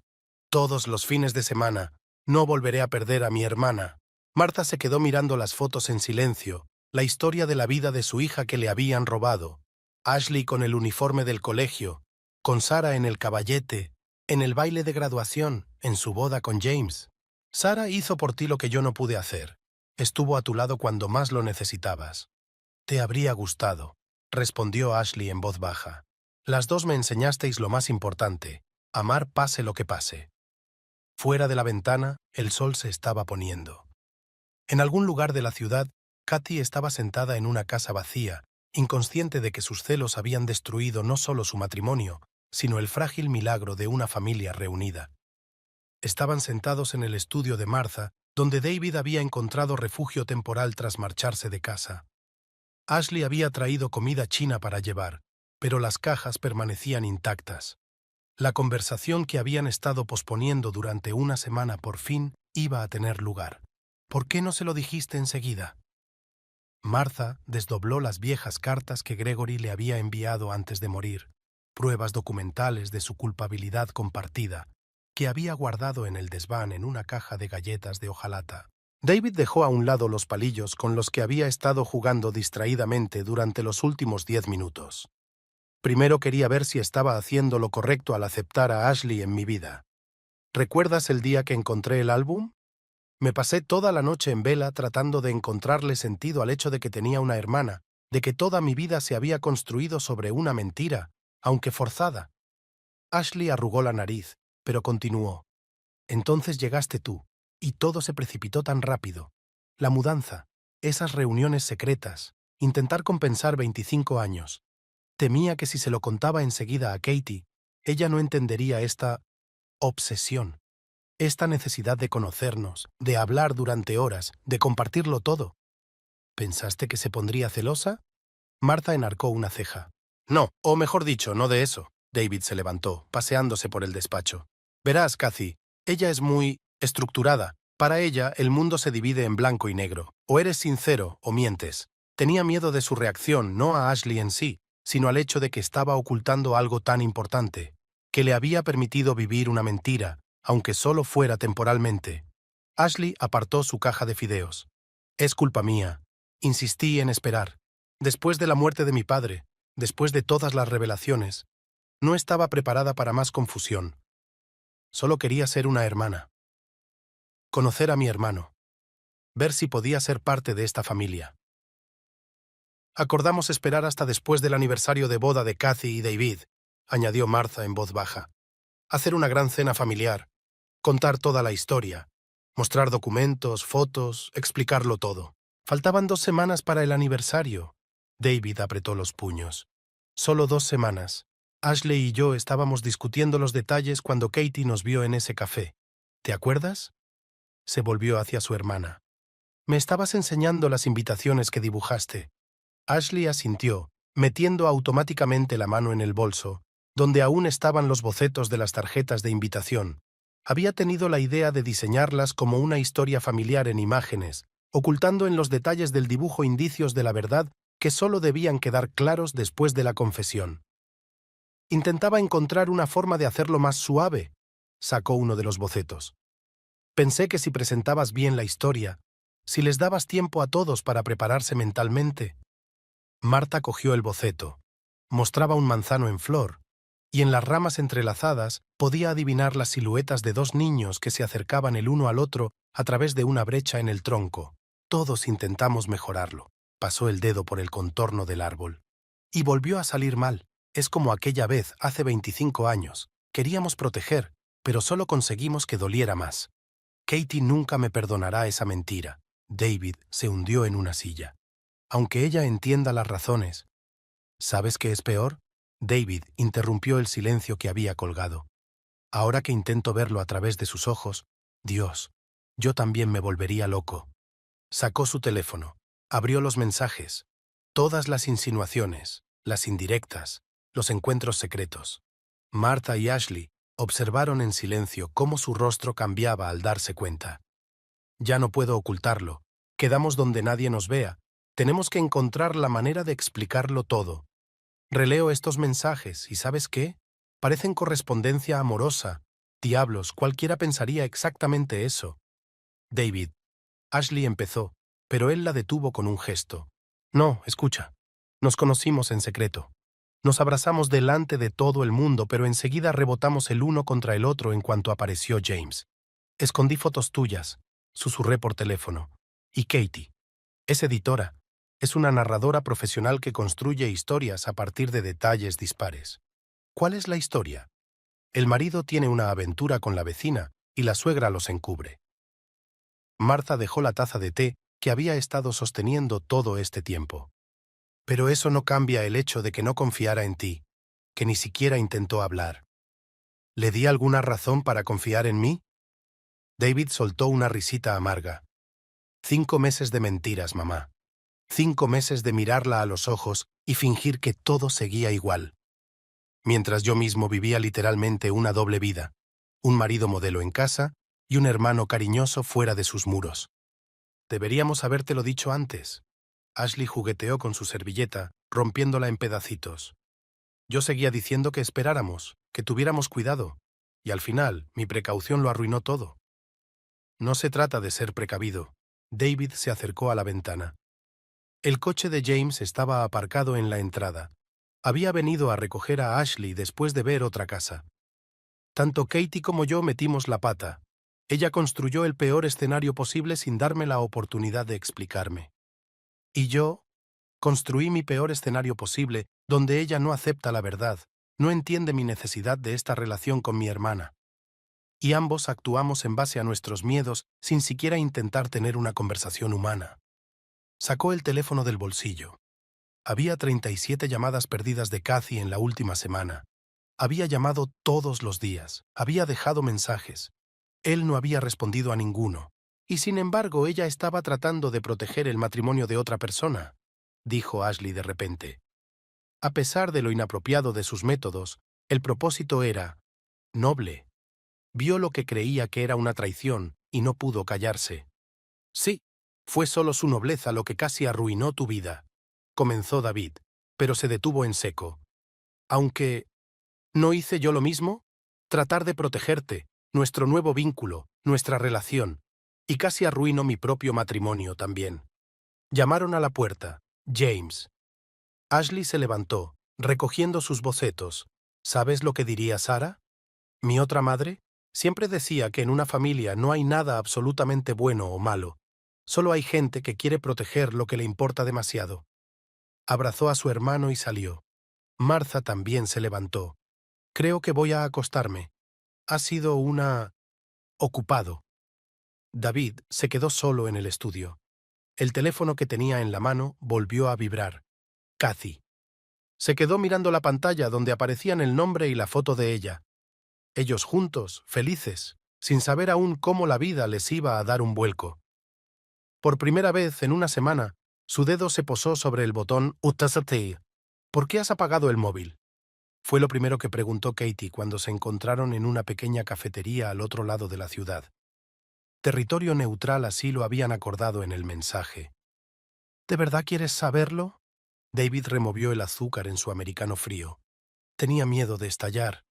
Todos los fines de semana. No volveré a perder a mi hermana. Martha se quedó mirando las fotos en silencio, la historia de la vida de su hija que le habían robado. Ashley con el uniforme del colegio, con Sarah en el caballete, en el baile de graduación, en su boda con James. Sarah hizo por ti lo que yo no pude hacer. Estuvo a tu lado cuando más lo necesitabas. Te habría gustado, respondió Ashley en voz baja. Las dos me enseñasteis lo más importante, amar pase lo que pase. Fuera de la ventana, el sol se estaba poniendo. En algún lugar de la ciudad, Katy estaba sentada en una casa vacía, inconsciente de que sus celos habían destruido no solo su matrimonio, sino el frágil milagro de una familia reunida. Estaban sentados en el estudio de Martha, donde David había encontrado refugio temporal tras marcharse de casa. Ashley había traído comida china para llevar, pero las cajas permanecían intactas. La conversación que habían estado posponiendo durante una semana por fin iba a tener lugar. ¿Por qué no se lo dijiste enseguida? Martha desdobló las viejas cartas que Gregory le había enviado antes de morir, pruebas documentales de su culpabilidad compartida, que había guardado en el desván en una caja de galletas de hojalata. David dejó a un lado los palillos con los que había estado jugando distraídamente durante los últimos 10 minutos. Primero quería ver si estaba haciendo lo correcto al aceptar a Ashley en mi vida. ¿Recuerdas el día que encontré el álbum? Me pasé toda la noche en vela tratando de encontrarle sentido al hecho de que tenía una hermana, de que toda mi vida se había construido sobre una mentira, aunque forzada. Ashley arrugó la nariz, pero continuó. Entonces llegaste tú, y todo se precipitó tan rápido. La mudanza, esas reuniones secretas, intentar compensar 25 años. Temía que si se lo contaba enseguida a Katie, ella no entendería esta obsesión, esta necesidad de conocernos, de hablar durante horas, de compartirlo todo. ¿Pensaste que se pondría celosa? Martha enarcó una ceja. No, o mejor dicho, no de eso. David se levantó, paseándose por el despacho. Verás, Cathy, ella es muy estructurada. Para ella, el mundo se divide en blanco y negro. O eres sincero o mientes. Tenía miedo de su reacción, no a Ashley en sí, sino al hecho de que estaba ocultando algo tan importante, que le había permitido vivir una mentira, aunque solo fuera temporalmente. Ashley apartó su caja de fideos. Es culpa mía. Insistí en esperar. Después de la muerte de mi padre, después de todas las revelaciones, no estaba preparada para más confusión. Solo quería ser una hermana. Conocer a mi hermano. Ver si podía ser parte de esta familia. Acordamos esperar hasta después del aniversario de boda de Cathy y David, añadió Martha en voz baja. Hacer una gran cena familiar, contar toda la historia, mostrar documentos, fotos, explicarlo todo. Faltaban 2 semanas para el aniversario. David apretó los puños. Solo 2 semanas. Ashley y yo estábamos discutiendo los detalles cuando Katie nos vio en ese café. ¿Te acuerdas? Se volvió hacia su hermana. Me estabas enseñando las invitaciones que dibujaste. Ashley asintió, metiendo automáticamente la mano en el bolso, donde aún estaban los bocetos de las tarjetas de invitación. Había tenido la idea de diseñarlas como una historia familiar en imágenes, ocultando en los detalles del dibujo indicios de la verdad que solo debían quedar claros después de la confesión. Intentaba encontrar una forma de hacerlo más suave, sacó uno de los bocetos. Pensé que si presentabas bien la historia, si les dabas tiempo a todos para prepararse mentalmente. Martha cogió el boceto. Mostraba un manzano en flor, y en las ramas entrelazadas podía adivinar las siluetas de 2 niños que se acercaban el uno al otro a través de una brecha en el tronco. Todos intentamos mejorarlo. Pasó el dedo por el contorno del árbol. Y volvió a salir mal. Es como aquella vez, hace 25 años. Queríamos proteger, pero solo conseguimos que doliera más. Katie nunca me perdonará esa mentira. David se hundió en una silla. Aunque ella entienda las razones. ¿Sabes qué es peor? David interrumpió el silencio que había colgado. Ahora que intento verlo a través de sus ojos, Dios, yo también me volvería loco. Sacó su teléfono, abrió los mensajes, todas las insinuaciones, las indirectas, los encuentros secretos. Martha y Ashley observaron en silencio cómo su rostro cambiaba al darse cuenta. Ya no puedo ocultarlo. Quedamos donde nadie nos vea. Tenemos que encontrar la manera de explicarlo todo. Releo estos mensajes y ¿sabes qué? Parecen correspondencia amorosa. Diablos, cualquiera pensaría exactamente eso. David. Ashley empezó, pero él la detuvo con un gesto. No, escucha. Nos conocimos en secreto. Nos abrazamos delante de todo el mundo, pero enseguida rebotamos el uno contra el otro en cuanto apareció James. Escondí fotos tuyas, susurré por teléfono. Y Katie. Es editora. Es una narradora profesional que construye historias a partir de detalles dispares. ¿Cuál es la historia? El marido tiene una aventura con la vecina y la suegra los encubre. Martha dejó la taza de té que había estado sosteniendo todo este tiempo. Pero eso no cambia el hecho de que no confiara en ti, que ni siquiera intentó hablar. ¿Le di alguna razón para confiar en mí? David soltó una risita amarga. 5 meses de mentiras, mamá. 5 meses de mirarla a los ojos y fingir que todo seguía igual. Mientras yo mismo vivía literalmente una doble vida, un marido modelo en casa y un hermano cariñoso fuera de sus muros. Deberíamos habértelo dicho antes. Ashley jugueteó con su servilleta, rompiéndola en pedacitos. Yo seguía diciendo que esperáramos, que tuviéramos cuidado, y al final mi precaución lo arruinó todo. No se trata de ser precavido. David se acercó a la ventana. El coche de James estaba aparcado en la entrada. Había venido a recoger a Ashley después de ver otra casa. Tanto Katie como yo metimos la pata. Ella construyó el peor escenario posible sin darme la oportunidad de explicarme. Y yo construí mi peor escenario posible, donde ella no acepta la verdad, no entiende mi necesidad de esta relación con mi hermana. Y ambos actuamos en base a nuestros miedos sin siquiera intentar tener una conversación humana. Sacó el teléfono del bolsillo. Había 37 llamadas perdidas de Kathy en la última semana. Había llamado todos los días, había dejado mensajes. Él no había respondido a ninguno. Y sin embargo, ella estaba tratando de proteger el matrimonio de otra persona, dijo Ashley de repente. A pesar de lo inapropiado de sus métodos, el propósito era noble. Vio lo que creía que era una traición y no pudo callarse. Sí, fue solo su nobleza lo que casi arruinó tu vida, comenzó David, pero se detuvo en seco. Aunque, ¿no hice yo lo mismo? Tratar de protegerte, nuestro nuevo vínculo, nuestra relación, y casi arruino mi propio matrimonio también. Llamaron a la puerta. James. Ashley se levantó, recogiendo sus bocetos. ¿Sabes lo que diría Sara? Mi otra madre siempre decía que en una familia no hay nada absolutamente bueno o malo. Solo hay gente que quiere proteger lo que le importa demasiado. Abrazó a su hermano y salió. Martha también se levantó. Creo que voy a acostarme. Ha sido ocupado. David se quedó solo en el estudio. El teléfono que tenía en la mano volvió a vibrar. Kathy. Se quedó mirando la pantalla donde aparecían el nombre y la foto de ella. Ellos juntos, felices, sin saber aún cómo la vida les iba a dar un vuelco. Por primera vez en una semana, su dedo se posó sobre el botón Utasatei. ¿Por qué has apagado el móvil? Fue lo primero que preguntó Katie cuando se encontraron en una pequeña cafetería al otro lado de la ciudad. Territorio neutral, así lo habían acordado en el mensaje. ¿De verdad quieres saberlo? David removió el azúcar en su americano frío. Tenía miedo de estallar,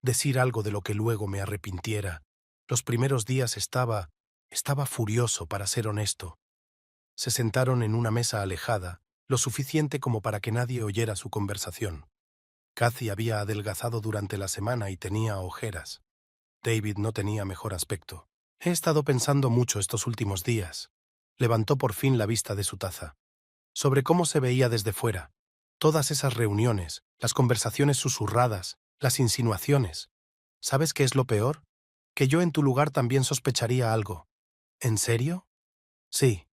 decir algo de lo que luego me arrepintiera. Los primeros días estaba furioso, para ser honesto. Se sentaron en una mesa alejada, lo suficiente como para que nadie oyera su conversación. Kathy había adelgazado durante la semana y tenía ojeras. David no tenía mejor aspecto. He estado pensando mucho estos últimos días. Levantó por fin la vista de su taza. Sobre cómo se veía desde fuera. Todas esas reuniones, las conversaciones susurradas, las insinuaciones. ¿Sabes qué es lo peor? Que yo en tu lugar también sospecharía algo. ¿En serio? Sí.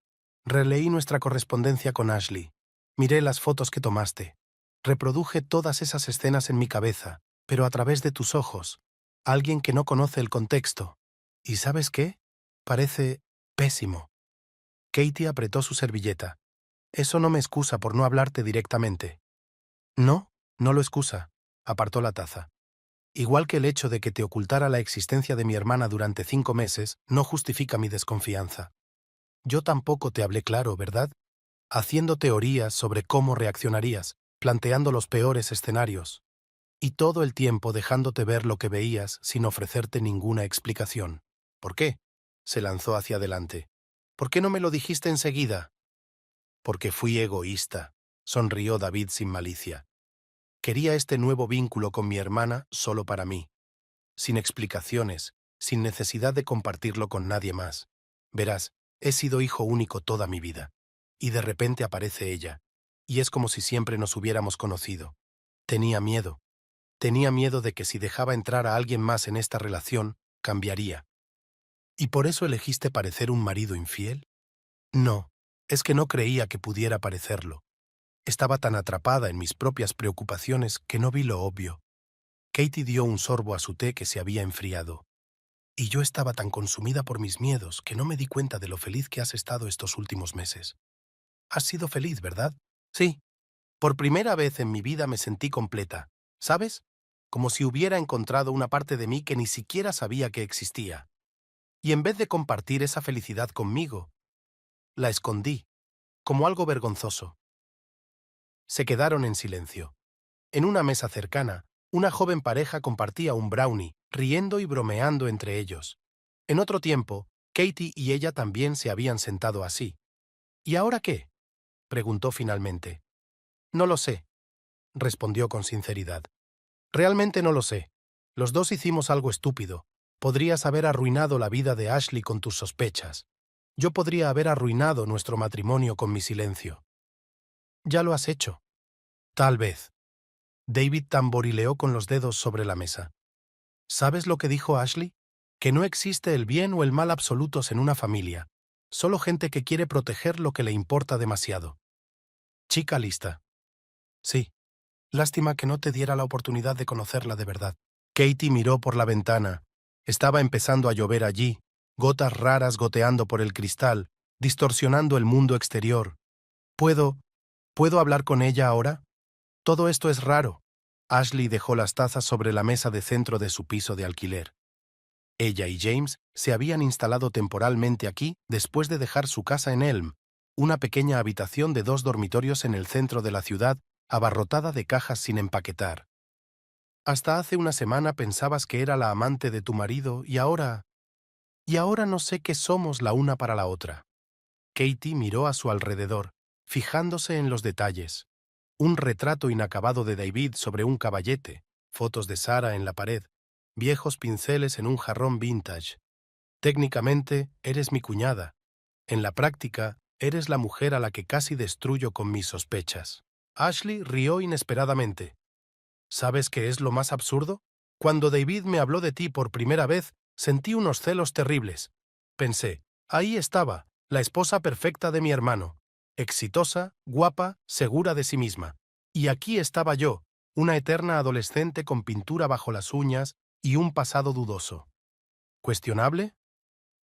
Releí nuestra correspondencia con Ashley. Miré las fotos que tomaste. Reproduje todas esas escenas en mi cabeza, pero a través de tus ojos. Alguien que no conoce el contexto. ¿Y sabes qué? Parece pésimo. Katie apretó su servilleta. Eso no me excusa por no hablarte directamente. No, no lo excusa, apartó la taza. Igual que el hecho de que te ocultara la existencia de mi hermana durante 5 meses, no justifica mi desconfianza. Yo tampoco te hablé claro, ¿verdad? Haciendo teorías sobre cómo reaccionarías, planteando los peores escenarios, y todo el tiempo dejándote ver lo que veías sin ofrecerte ninguna explicación. ¿Por qué? Se lanzó hacia adelante. ¿Por qué no me lo dijiste enseguida? Porque fui egoísta, sonrió David sin malicia. Quería este nuevo vínculo con mi hermana solo para mí, sin explicaciones, sin necesidad de compartirlo con nadie más. Verás, he sido hijo único toda mi vida, y de repente aparece ella, y es como si siempre nos hubiéramos conocido. Tenía miedo de que si dejaba entrar a alguien más en esta relación, cambiaría. ¿Y por eso elegiste parecer un marido infiel? No, es que no creía que pudiera parecerlo. Estaba tan atrapada en mis propias preocupaciones que no vi lo obvio. Katie dio un sorbo a su té que se había enfriado. Y yo estaba tan consumida por mis miedos que no me di cuenta de lo feliz que has estado estos últimos meses. Has sido feliz, ¿verdad? Sí. Por primera vez en mi vida me sentí completa, ¿sabes? Como si hubiera encontrado una parte de mí que ni siquiera sabía que existía. Y en vez de compartir esa felicidad conmigo, la escondí, como algo vergonzoso. Se quedaron en silencio. En una mesa cercana, una joven pareja compartía un brownie, riendo y bromeando entre ellos. En otro tiempo, Katie y ella también se habían sentado así. ¿Y ahora qué? Preguntó finalmente. No lo sé, respondió con sinceridad. Realmente no lo sé. Los dos hicimos algo estúpido. Podrías haber arruinado la vida de Ashley con tus sospechas. Yo podría haber arruinado nuestro matrimonio con mi silencio. Ya lo has hecho. Tal vez. David tamborileó con los dedos sobre la mesa. ¿Sabes lo que dijo Ashley? Que no existe el bien o el mal absolutos en una familia. Solo gente que quiere proteger lo que le importa demasiado. Chica lista. Sí. Lástima que no te diera la oportunidad de conocerla de verdad. Katie miró por la ventana. Estaba empezando a llover allí, gotas raras goteando por el cristal, distorsionando el mundo exterior. ¿Puedo hablar con ella ahora? Todo esto es raro. Ashley dejó las tazas sobre la mesa de centro de su piso de alquiler. Ella y James se habían instalado temporalmente aquí después de dejar su casa en Elm, una pequeña habitación de 2 dormitorios en el centro de la ciudad, abarrotada de cajas sin empaquetar. Hasta hace una semana pensabas que era la amante de tu marido y ahora no sé qué somos la una para la otra. Katie miró a su alrededor, fijándose en los detalles. Un retrato inacabado de David sobre un caballete, fotos de Sarah en la pared, viejos pinceles en un jarrón vintage. Técnicamente, eres mi cuñada. En la práctica, eres la mujer a la que casi destruyo con mis sospechas. Ashley rió inesperadamente. ¿Sabes qué es lo más absurdo? Cuando David me habló de ti por primera vez, sentí unos celos terribles. Pensé, ahí estaba, la esposa perfecta de mi hermano, exitosa, guapa, segura de sí misma. Y aquí estaba yo, una eterna adolescente con pintura bajo las uñas y un pasado dudoso. ¿Cuestionable?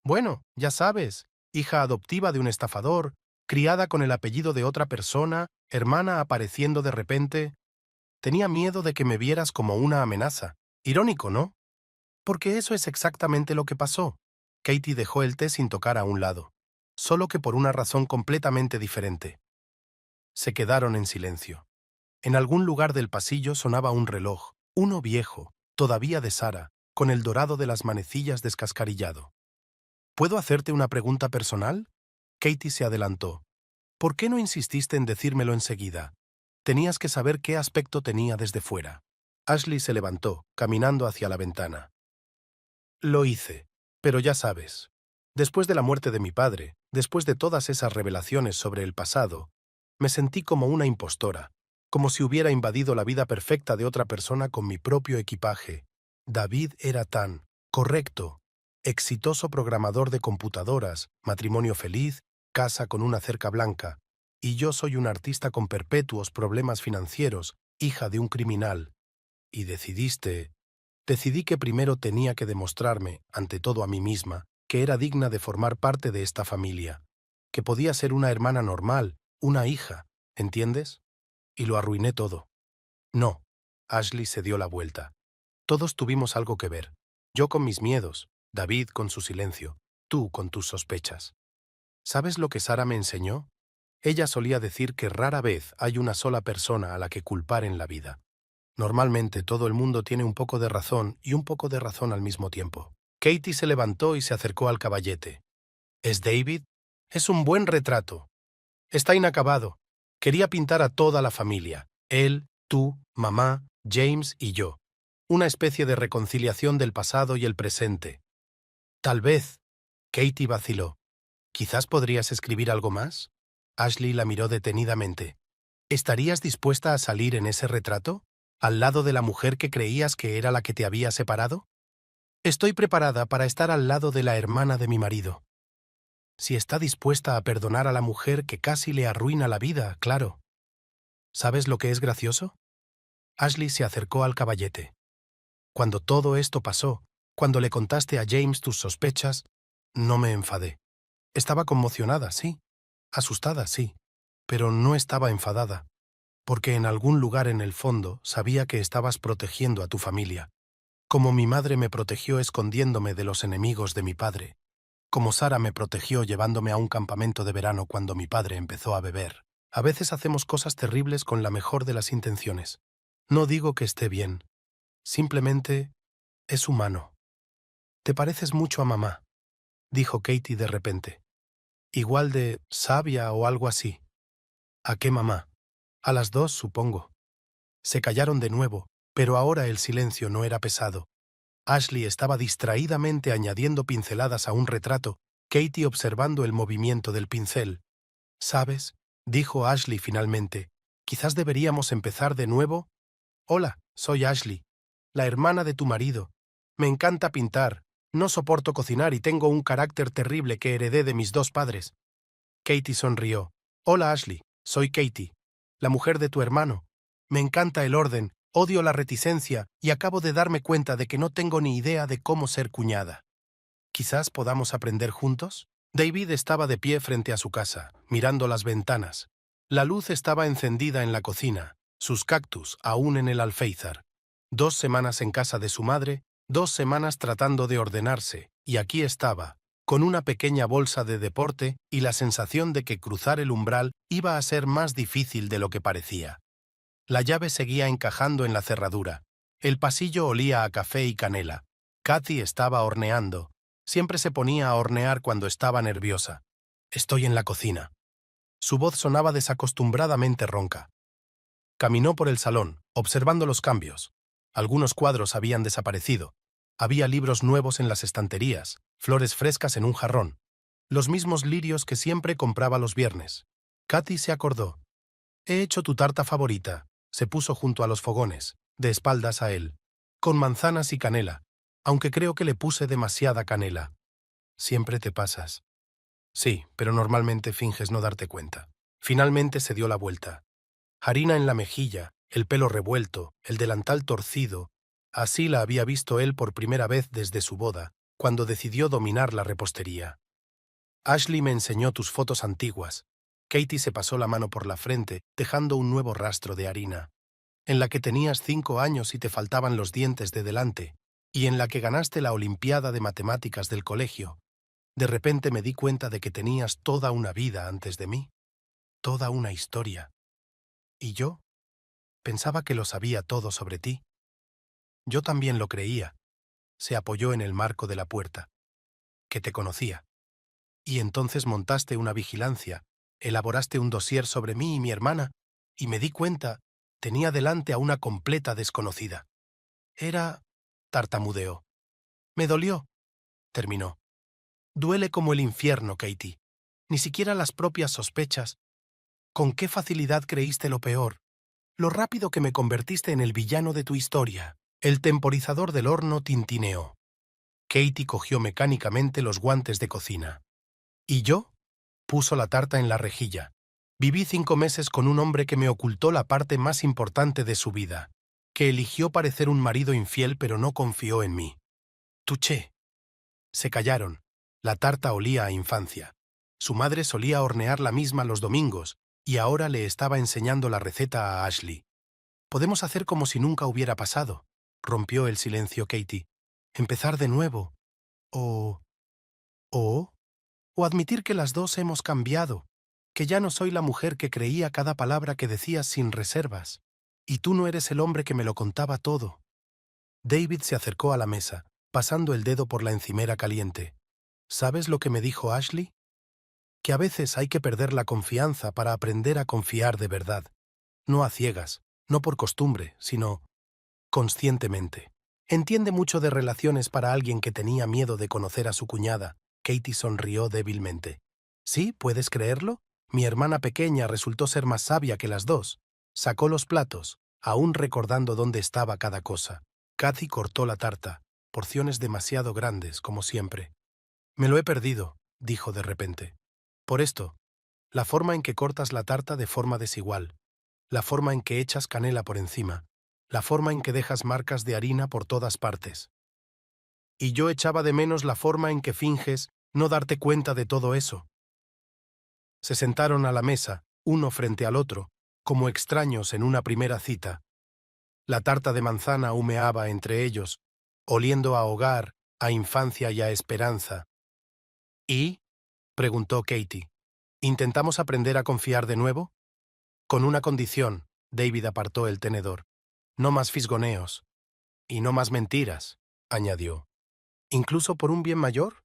Bueno, ya sabes, hija adoptiva de un estafador, criada con el apellido de otra persona, hermana apareciendo de repente. Tenía miedo de que me vieras como una amenaza. Irónico, ¿no? Porque eso es exactamente lo que pasó. Katie dejó el té sin tocar a un lado, solo que por una razón completamente diferente. Se quedaron en silencio. En algún lugar del pasillo sonaba un reloj, uno viejo, todavía de Sarah, con el dorado de las manecillas descascarillado. ¿Puedo hacerte una pregunta personal? Katie se adelantó. ¿Por qué no insististe en decírmelo enseguida? Tenías que saber qué aspecto tenía desde fuera. Ashley se levantó, caminando hacia la ventana. Lo hice, pero ya sabes. Después de la muerte de mi padre, después de todas esas revelaciones sobre el pasado, me sentí como una impostora, como si hubiera invadido la vida perfecta de otra persona con mi propio equipaje. David era tan correcto, exitoso programador de computadoras, matrimonio feliz, casa con una cerca blanca, y yo soy un artista con perpetuos problemas financieros, hija de un criminal. Y decidí que primero tenía que demostrarme, ante todo a mí misma, que era digna de formar parte de esta familia. que podía ser una hermana normal, una hija, ¿entiendes? Y lo arruiné todo. No. Ashley se dio la vuelta. Todos tuvimos algo que ver. Yo con mis miedos, David con su silencio, tú con tus sospechas. ¿Sabes lo que Sara me enseñó? Ella solía decir que rara vez hay una sola persona a la que culpar en la vida. Normalmente todo el mundo tiene un poco de razón y un poco de razón al mismo tiempo. Katie se levantó y se acercó al caballete. ¿Es David? Es un buen retrato. Está inacabado. Quería pintar a toda la familia. Él, tú, mamá, James y yo. Una especie de reconciliación del pasado y el presente. Tal vez. Katie vaciló. ¿Quizás podrías escribir algo más? Ashley la miró detenidamente. ¿Estarías dispuesta a salir en ese retrato? ¿Al lado de la mujer que creías que era la que te había separado? Estoy preparada para estar al lado de la hermana de mi marido. Si está dispuesta a perdonar a la mujer que casi le arruina la vida, claro. ¿Sabes lo que es gracioso? Ashley se acercó al caballete. Cuando todo esto pasó, cuando le contaste a James tus sospechas, no me enfadé. Estaba conmocionada, sí. Asustada, sí. Pero no estaba enfadada, porque en algún lugar en el fondo sabía que estabas protegiendo a tu familia, como mi madre me protegió escondiéndome de los enemigos de mi padre, como Sara me protegió llevándome a un campamento de verano cuando mi padre empezó a beber. A veces hacemos cosas terribles con la mejor de las intenciones. No digo que esté bien, simplemente es humano. Te pareces mucho a mamá, dijo Katie de repente. Igual de sabia o algo así. ¿A qué mamá? A las dos, supongo. Se callaron de nuevo, pero ahora el silencio no era pesado. Ashley estaba distraídamente añadiendo pinceladas a un retrato, Katie observando el movimiento del pincel. ¿Sabes? Dijo Ashley finalmente. ¿Quizás deberíamos empezar de nuevo? Hola, soy Ashley, la hermana de tu marido. Me encanta pintar, no soporto cocinar y tengo un carácter terrible que heredé de mis dos padres. Katie sonrió. Hola Ashley, soy Katie, la mujer de tu hermano. Me encanta el orden, odio la reticencia y acabo de darme cuenta de que no tengo ni idea de cómo ser cuñada. ¿Quizás podamos aprender juntos? David estaba de pie frente a su casa, mirando las ventanas. La luz estaba encendida en la cocina, sus cactus aún en el alféizar. 2 semanas en casa de su madre, 2 semanas tratando de ordenarse, y aquí estaba, con una pequeña bolsa de deporte y la sensación de que cruzar el umbral iba a ser más difícil de lo que parecía. La llave seguía encajando en la cerradura. El pasillo olía a café y canela. Kathy estaba horneando. Siempre se ponía a hornear cuando estaba nerviosa. Estoy en la cocina. Su voz sonaba desacostumbradamente ronca. Caminó por el salón, observando los cambios. Algunos cuadros habían desaparecido. Había libros nuevos en las estanterías, flores frescas en un jarrón. Los mismos lirios que siempre compraba los viernes. Kathy se acordó. He hecho tu tarta favorita. Se puso junto a los fogones, de espaldas a él, con manzanas y canela, aunque creo que le puse demasiada canela. Siempre te pasas. Sí, pero normalmente finges no darte cuenta. Finalmente se dio la vuelta. Harina en la mejilla, el pelo revuelto, el delantal torcido. Así la había visto él por primera vez desde su boda, cuando decidió dominar la repostería. Ashley me enseñó tus fotos antiguas. Katie se pasó la mano por la frente, dejando un nuevo rastro de harina. En la que tenías 5 años y te faltaban los dientes de delante, y en la que ganaste la Olimpiada de Matemáticas del colegio. De repente me di cuenta de que tenías toda una vida antes de mí, toda una historia. ¿Y yo? Pensaba que lo sabía todo sobre ti. Yo también lo creía. Se apoyó en el marco de la puerta. Que te conocía. Y entonces montaste una vigilancia, elaboraste un dossier sobre mí y mi hermana, y me di cuenta, tenía delante a una completa desconocida. Era... tartamudeó. Me dolió. Terminó. Duele como el infierno, Katie. Ni siquiera las propias sospechas. ¿Con qué facilidad creíste lo peor? Lo rápido que me convertiste en el villano de tu historia. El temporizador del horno tintineó. Katie cogió mecánicamente los guantes de cocina. ¿Y yo? Puso la tarta en la rejilla. Viví 5 meses con un hombre que me ocultó la parte más importante de su vida, que eligió parecer un marido infiel pero no confió en mí. Touché. Se callaron. La tarta olía a infancia. Su madre solía hornear la misma los domingos, y ahora le estaba enseñando la receta a Ashley. «Podemos hacer como si nunca hubiera pasado», rompió el silencio Katie. «Empezar de nuevo. O... o... o admitir que las dos hemos cambiado, que ya no soy la mujer que creía cada palabra que decías sin reservas, y tú no eres el hombre que me lo contaba todo». David se acercó a la mesa, pasando el dedo por la encimera caliente. «¿Sabes lo que me dijo Ashley? Que a veces hay que perder la confianza para aprender a confiar de verdad. No a ciegas, no por costumbre, sino conscientemente. Entiende mucho de relaciones para alguien que tenía miedo de conocer a su cuñada». Katie sonrió débilmente. «¿Sí? ¿Puedes creerlo? Mi hermana pequeña resultó ser más sabia que las dos. Sacó los platos, aún recordando dónde estaba cada cosa. Kathy cortó la tarta, porciones demasiado grandes, como siempre. «Me lo he perdido», dijo de repente. «Por esto, la forma en que cortas la tarta de forma desigual, la forma en que echas canela por encima, la forma en que dejas marcas de harina por todas partes. Y yo echaba de menos la forma en que finges no darte cuenta de todo eso». Se sentaron a la mesa, uno frente al otro, como extraños en una primera cita. La tarta de manzana humeaba entre ellos, oliendo a hogar, a infancia y a esperanza. «¿Y?», preguntó Katie. «¿Intentamos aprender a confiar de nuevo?» «Con una condición», David apartó el tenedor. «No más fisgoneos. Y no más mentiras», añadió. «¿Incluso por un bien mayor?»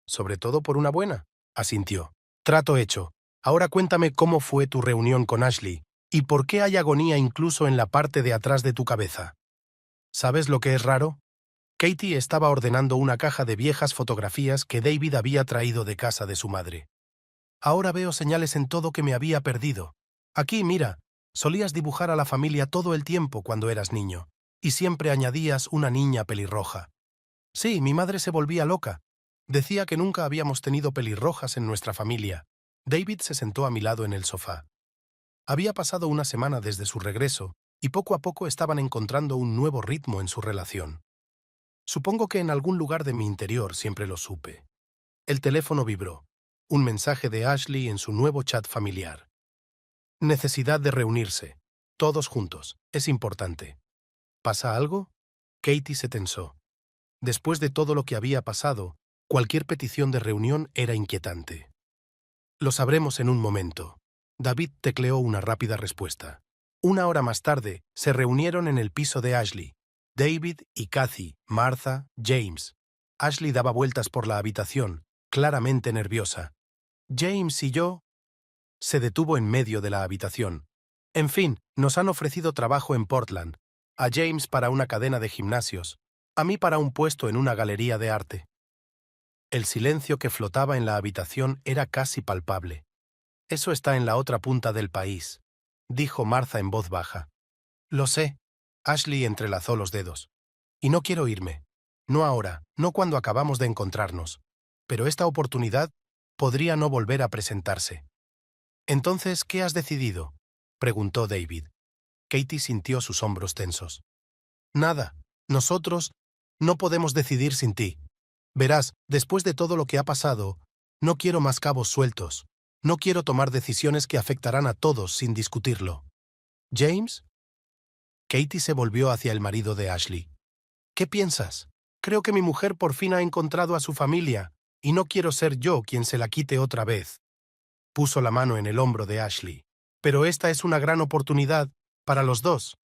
«Sobre todo por una buena», asintió. «Trato hecho. Ahora cuéntame cómo fue tu reunión con Ashley y por qué hay agonía incluso en la parte de atrás de tu cabeza». ¿Sabes lo que es raro? Katie estaba ordenando una caja de viejas fotografías que David había traído de casa de su madre. «Ahora veo señales en todo que me había perdido. Aquí, mira, solías dibujar a la familia todo el tiempo cuando eras niño, y siempre añadías una niña pelirroja. Sí, mi madre se volvía loca. Decía que nunca habíamos tenido pelirrojas en nuestra familia». David se sentó a mi lado en el sofá. Había pasado una semana desde su regreso, y poco a poco estaban encontrando un nuevo ritmo en su relación. Supongo que en algún lugar de mi interior siempre lo supe. El teléfono vibró. Un mensaje de Ashley en su nuevo chat familiar. «Necesidad de reunirse. Todos juntos. Es importante». «¿Pasa algo?» Katie se tensó. Después de todo lo que había pasado, cualquier petición de reunión era inquietante. «Lo sabremos en un momento». David tecleó una rápida respuesta. Una hora más tarde, se reunieron en el piso de Ashley. David y Kathy, Martha, James. Ashley daba vueltas por la habitación, claramente nerviosa. «James y yo...» Se detuvo en medio de la habitación. «En fin, nos han ofrecido trabajo en Portland. A James para una cadena de gimnasios. A mí para un puesto en una galería de arte». El silencio que flotaba en la habitación era casi palpable. «Eso está en la otra punta del país», dijo Martha en voz baja. «Lo sé». Ashley entrelazó los dedos. «Y no quiero irme. No ahora, no cuando acabamos de encontrarnos. Pero esta oportunidad podría no volver a presentarse». «Entonces, ¿qué has decidido?», preguntó David. Katie sintió sus hombros tensos. «Nada. Nosotros no podemos decidir sin ti. Verás, después de todo lo que ha pasado, no quiero más cabos sueltos. No quiero tomar decisiones que afectarán a todos sin discutirlo». «¿James?». Katie se volvió hacia el marido de Ashley. «¿Qué piensas? Creo que mi mujer por fin ha encontrado a su familia, y no quiero ser yo quien se la quite otra vez». Puso la mano en el hombro de Ashley. «Pero esta es una gran oportunidad para los dos».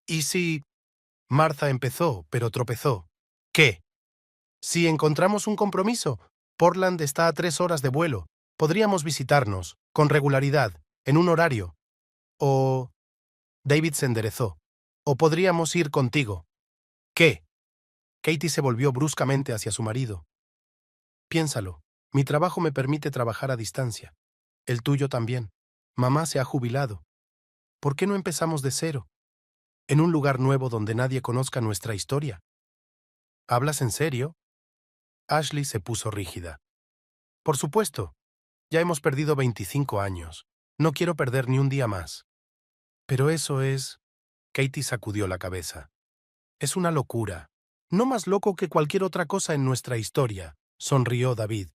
«¿Y si...?» Martha empezó, pero tropezó. «¿Qué?». «Si encontramos un compromiso. Portland está a 3 horas de vuelo. Podríamos visitarnos, con regularidad, en un horario. O...». David se enderezó. «O podríamos ir contigo». «¿Qué?». Katie se volvió bruscamente hacia su marido. «Piénsalo. Mi trabajo me permite trabajar a distancia. El tuyo también. Mamá se ha jubilado. ¿Por qué no empezamos de cero? En un lugar nuevo donde nadie conozca nuestra historia». «¿Hablas en serio?». Ashley se puso rígida. «Por supuesto. Ya hemos perdido 25 años. No quiero perder ni un día más». «Pero eso es...». Katie sacudió la cabeza. «Es una locura. No más loco que cualquier otra cosa en nuestra historia», sonrió David.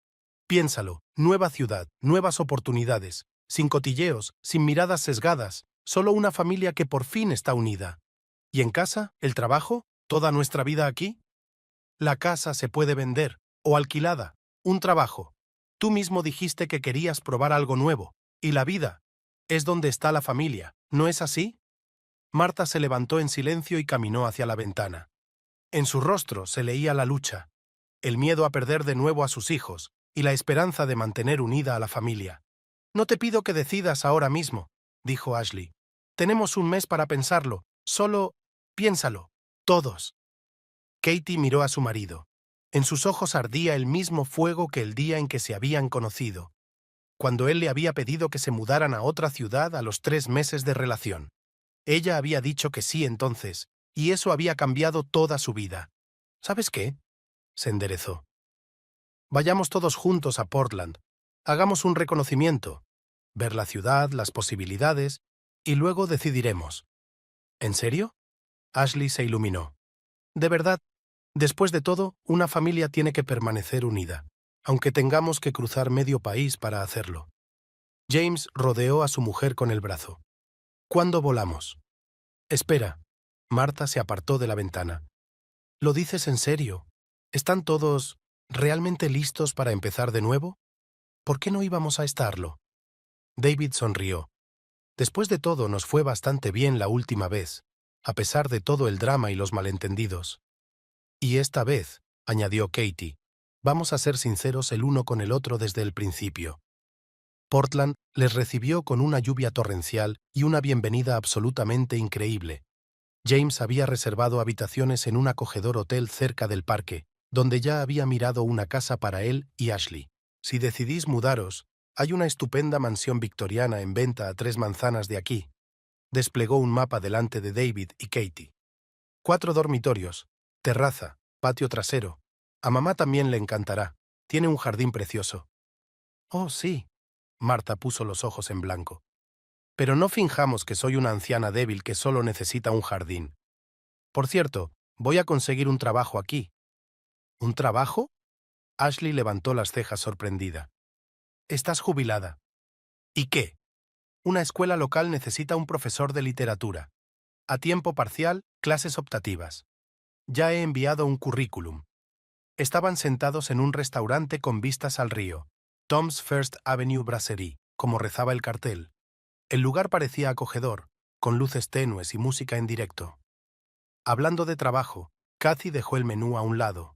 Piénsalo, nueva ciudad, nuevas oportunidades, sin cotilleos, sin miradas sesgadas, solo una familia que por fin está unida. ¿Y en casa, el trabajo, toda nuestra vida aquí? La casa se puede vender, o alquilada, un trabajo. Tú mismo dijiste que querías probar algo nuevo, y la vida es donde está la familia, ¿no es así? Marta se levantó en silencio y caminó hacia la ventana. En su rostro se leía la lucha, el miedo a perder de nuevo a sus hijos y la esperanza de mantener unida a la familia. No te pido que decidas ahora mismo, dijo Ashley. Tenemos un mes para pensarlo, solo piénsalo, todos. Katie miró a su marido. En sus ojos ardía el mismo fuego que el día en que se habían conocido, cuando él le había pedido que se mudaran a otra ciudad a los 3 meses de relación. Ella había dicho que sí entonces, y eso había cambiado toda su vida. ¿Sabes qué? Se enderezó. Vayamos todos juntos a Portland. Hagamos un reconocimiento. Ver la ciudad, las posibilidades, y luego decidiremos. ¿En serio? Ashley se iluminó. De verdad, después de todo, una familia tiene que permanecer unida, aunque tengamos que cruzar medio país para hacerlo. James rodeó a su mujer con el brazo. ¿Cuándo volamos? Espera. Marta se apartó de la ventana. ¿Lo dices en serio? ¿Están todos realmente listos para empezar de nuevo? ¿Por qué no íbamos a estarlo? David sonrió. Después de todo, nos fue bastante bien la última vez, a pesar de todo el drama y los malentendidos. Y esta vez, añadió Katie, vamos a ser sinceros el uno con el otro desde el principio. Portland les recibió con una lluvia torrencial y una bienvenida absolutamente increíble. James había reservado habitaciones en un acogedor hotel cerca del parque, donde ya había mirado una casa para él y Ashley. Si decidís mudaros, hay una estupenda mansión victoriana en venta a 3 manzanas de aquí. Desplegó un mapa delante de David y Katie. 4 dormitorios, terraza, patio trasero. A mamá también le encantará. Tiene un jardín precioso. Oh, sí. Marta puso los ojos en blanco. Pero no finjamos que soy una anciana débil que solo necesita un jardín. Por cierto, voy a conseguir un trabajo aquí. ¿Un trabajo? Ashley levantó las cejas sorprendida. Estás jubilada. ¿Y qué? Una escuela local necesita un profesor de literatura. A tiempo parcial, clases optativas. Ya he enviado un currículum. Estaban sentados en un restaurante con vistas al río, Tom's First Avenue Brasserie, como rezaba el cartel. El lugar parecía acogedor, con luces tenues y música en directo. Hablando de trabajo, Kathy dejó el menú a un lado.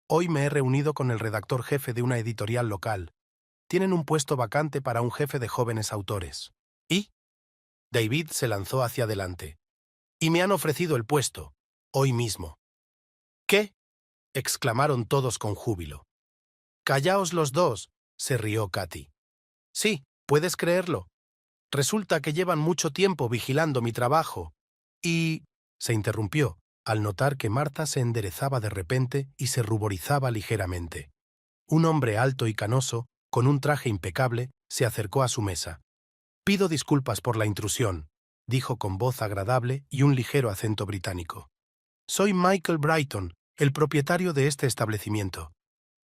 Hoy me he reunido con el redactor jefe de una editorial local. Tienen un puesto vacante para un jefe de jóvenes autores. ¿Y? David se lanzó hacia adelante. Y me han ofrecido el puesto, hoy mismo. ¿Qué? Exclamaron todos con júbilo. Callaos los dos, se rió Kathy. Sí, puedes creerlo. Resulta que llevan mucho tiempo vigilando mi trabajo. Y... se interrumpió, al notar que Marta se enderezaba de repente y se ruborizaba ligeramente. Un hombre alto y canoso, con un traje impecable, se acercó a su mesa. Pido disculpas por la intrusión, dijo con voz agradable y un ligero acento británico. Soy Michael Brighton, el propietario de este establecimiento,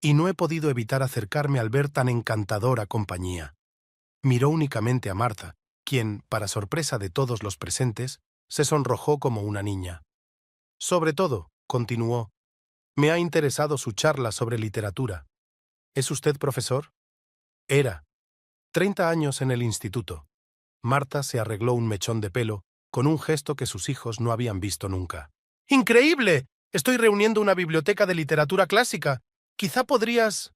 y no he podido evitar acercarme al ver tan encantadora compañía. Miró únicamente a Marta, quien, para sorpresa de todos los presentes, se sonrojó como una niña. Sobre todo, continuó, me ha interesado su charla sobre literatura. ¿Es usted profesor? Era. 30 años en el instituto. Marta se arregló un mechón de pelo, con un gesto que sus hijos no habían visto nunca. ¡Increíble! Estoy reuniendo una biblioteca de literatura clásica. Quizá podrías...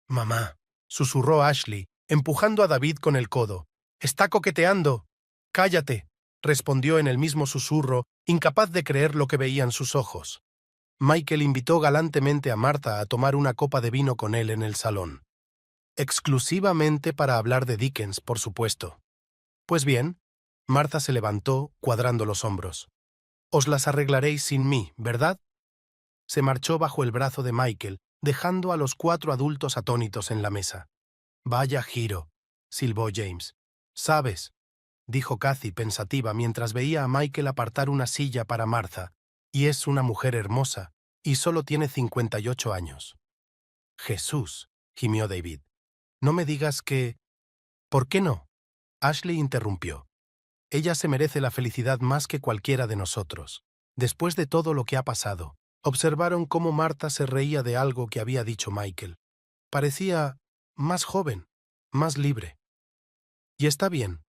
Mamá, susurró Ashley, empujando a David con el codo. Está coqueteando. Cállate, respondió en el mismo susurro, incapaz de creer lo que veían sus ojos. Michael invitó galantemente a Marta a tomar una copa de vino con él en el salón. Exclusivamente para hablar de Dickens, por supuesto. Pues bien, Marta se levantó, cuadrando los hombros. Os las arreglaréis sin mí, ¿verdad? Se marchó bajo el brazo de Michael, dejando a los 4 adultos atónitos en la mesa. Vaya giro, silbó James. ¿Sabes? Dijo Kathy pensativa mientras veía a Michael apartar una silla para Martha, y es una mujer hermosa, y solo tiene 58 años. Jesús, gimió David. No me digas que... ¿Por qué no? Ashley interrumpió. Ella se merece la felicidad más que cualquiera de nosotros. Después de todo lo que ha pasado, observaron cómo Martha se reía de algo que había dicho Michael. Parecía más joven, más libre. Y está bien.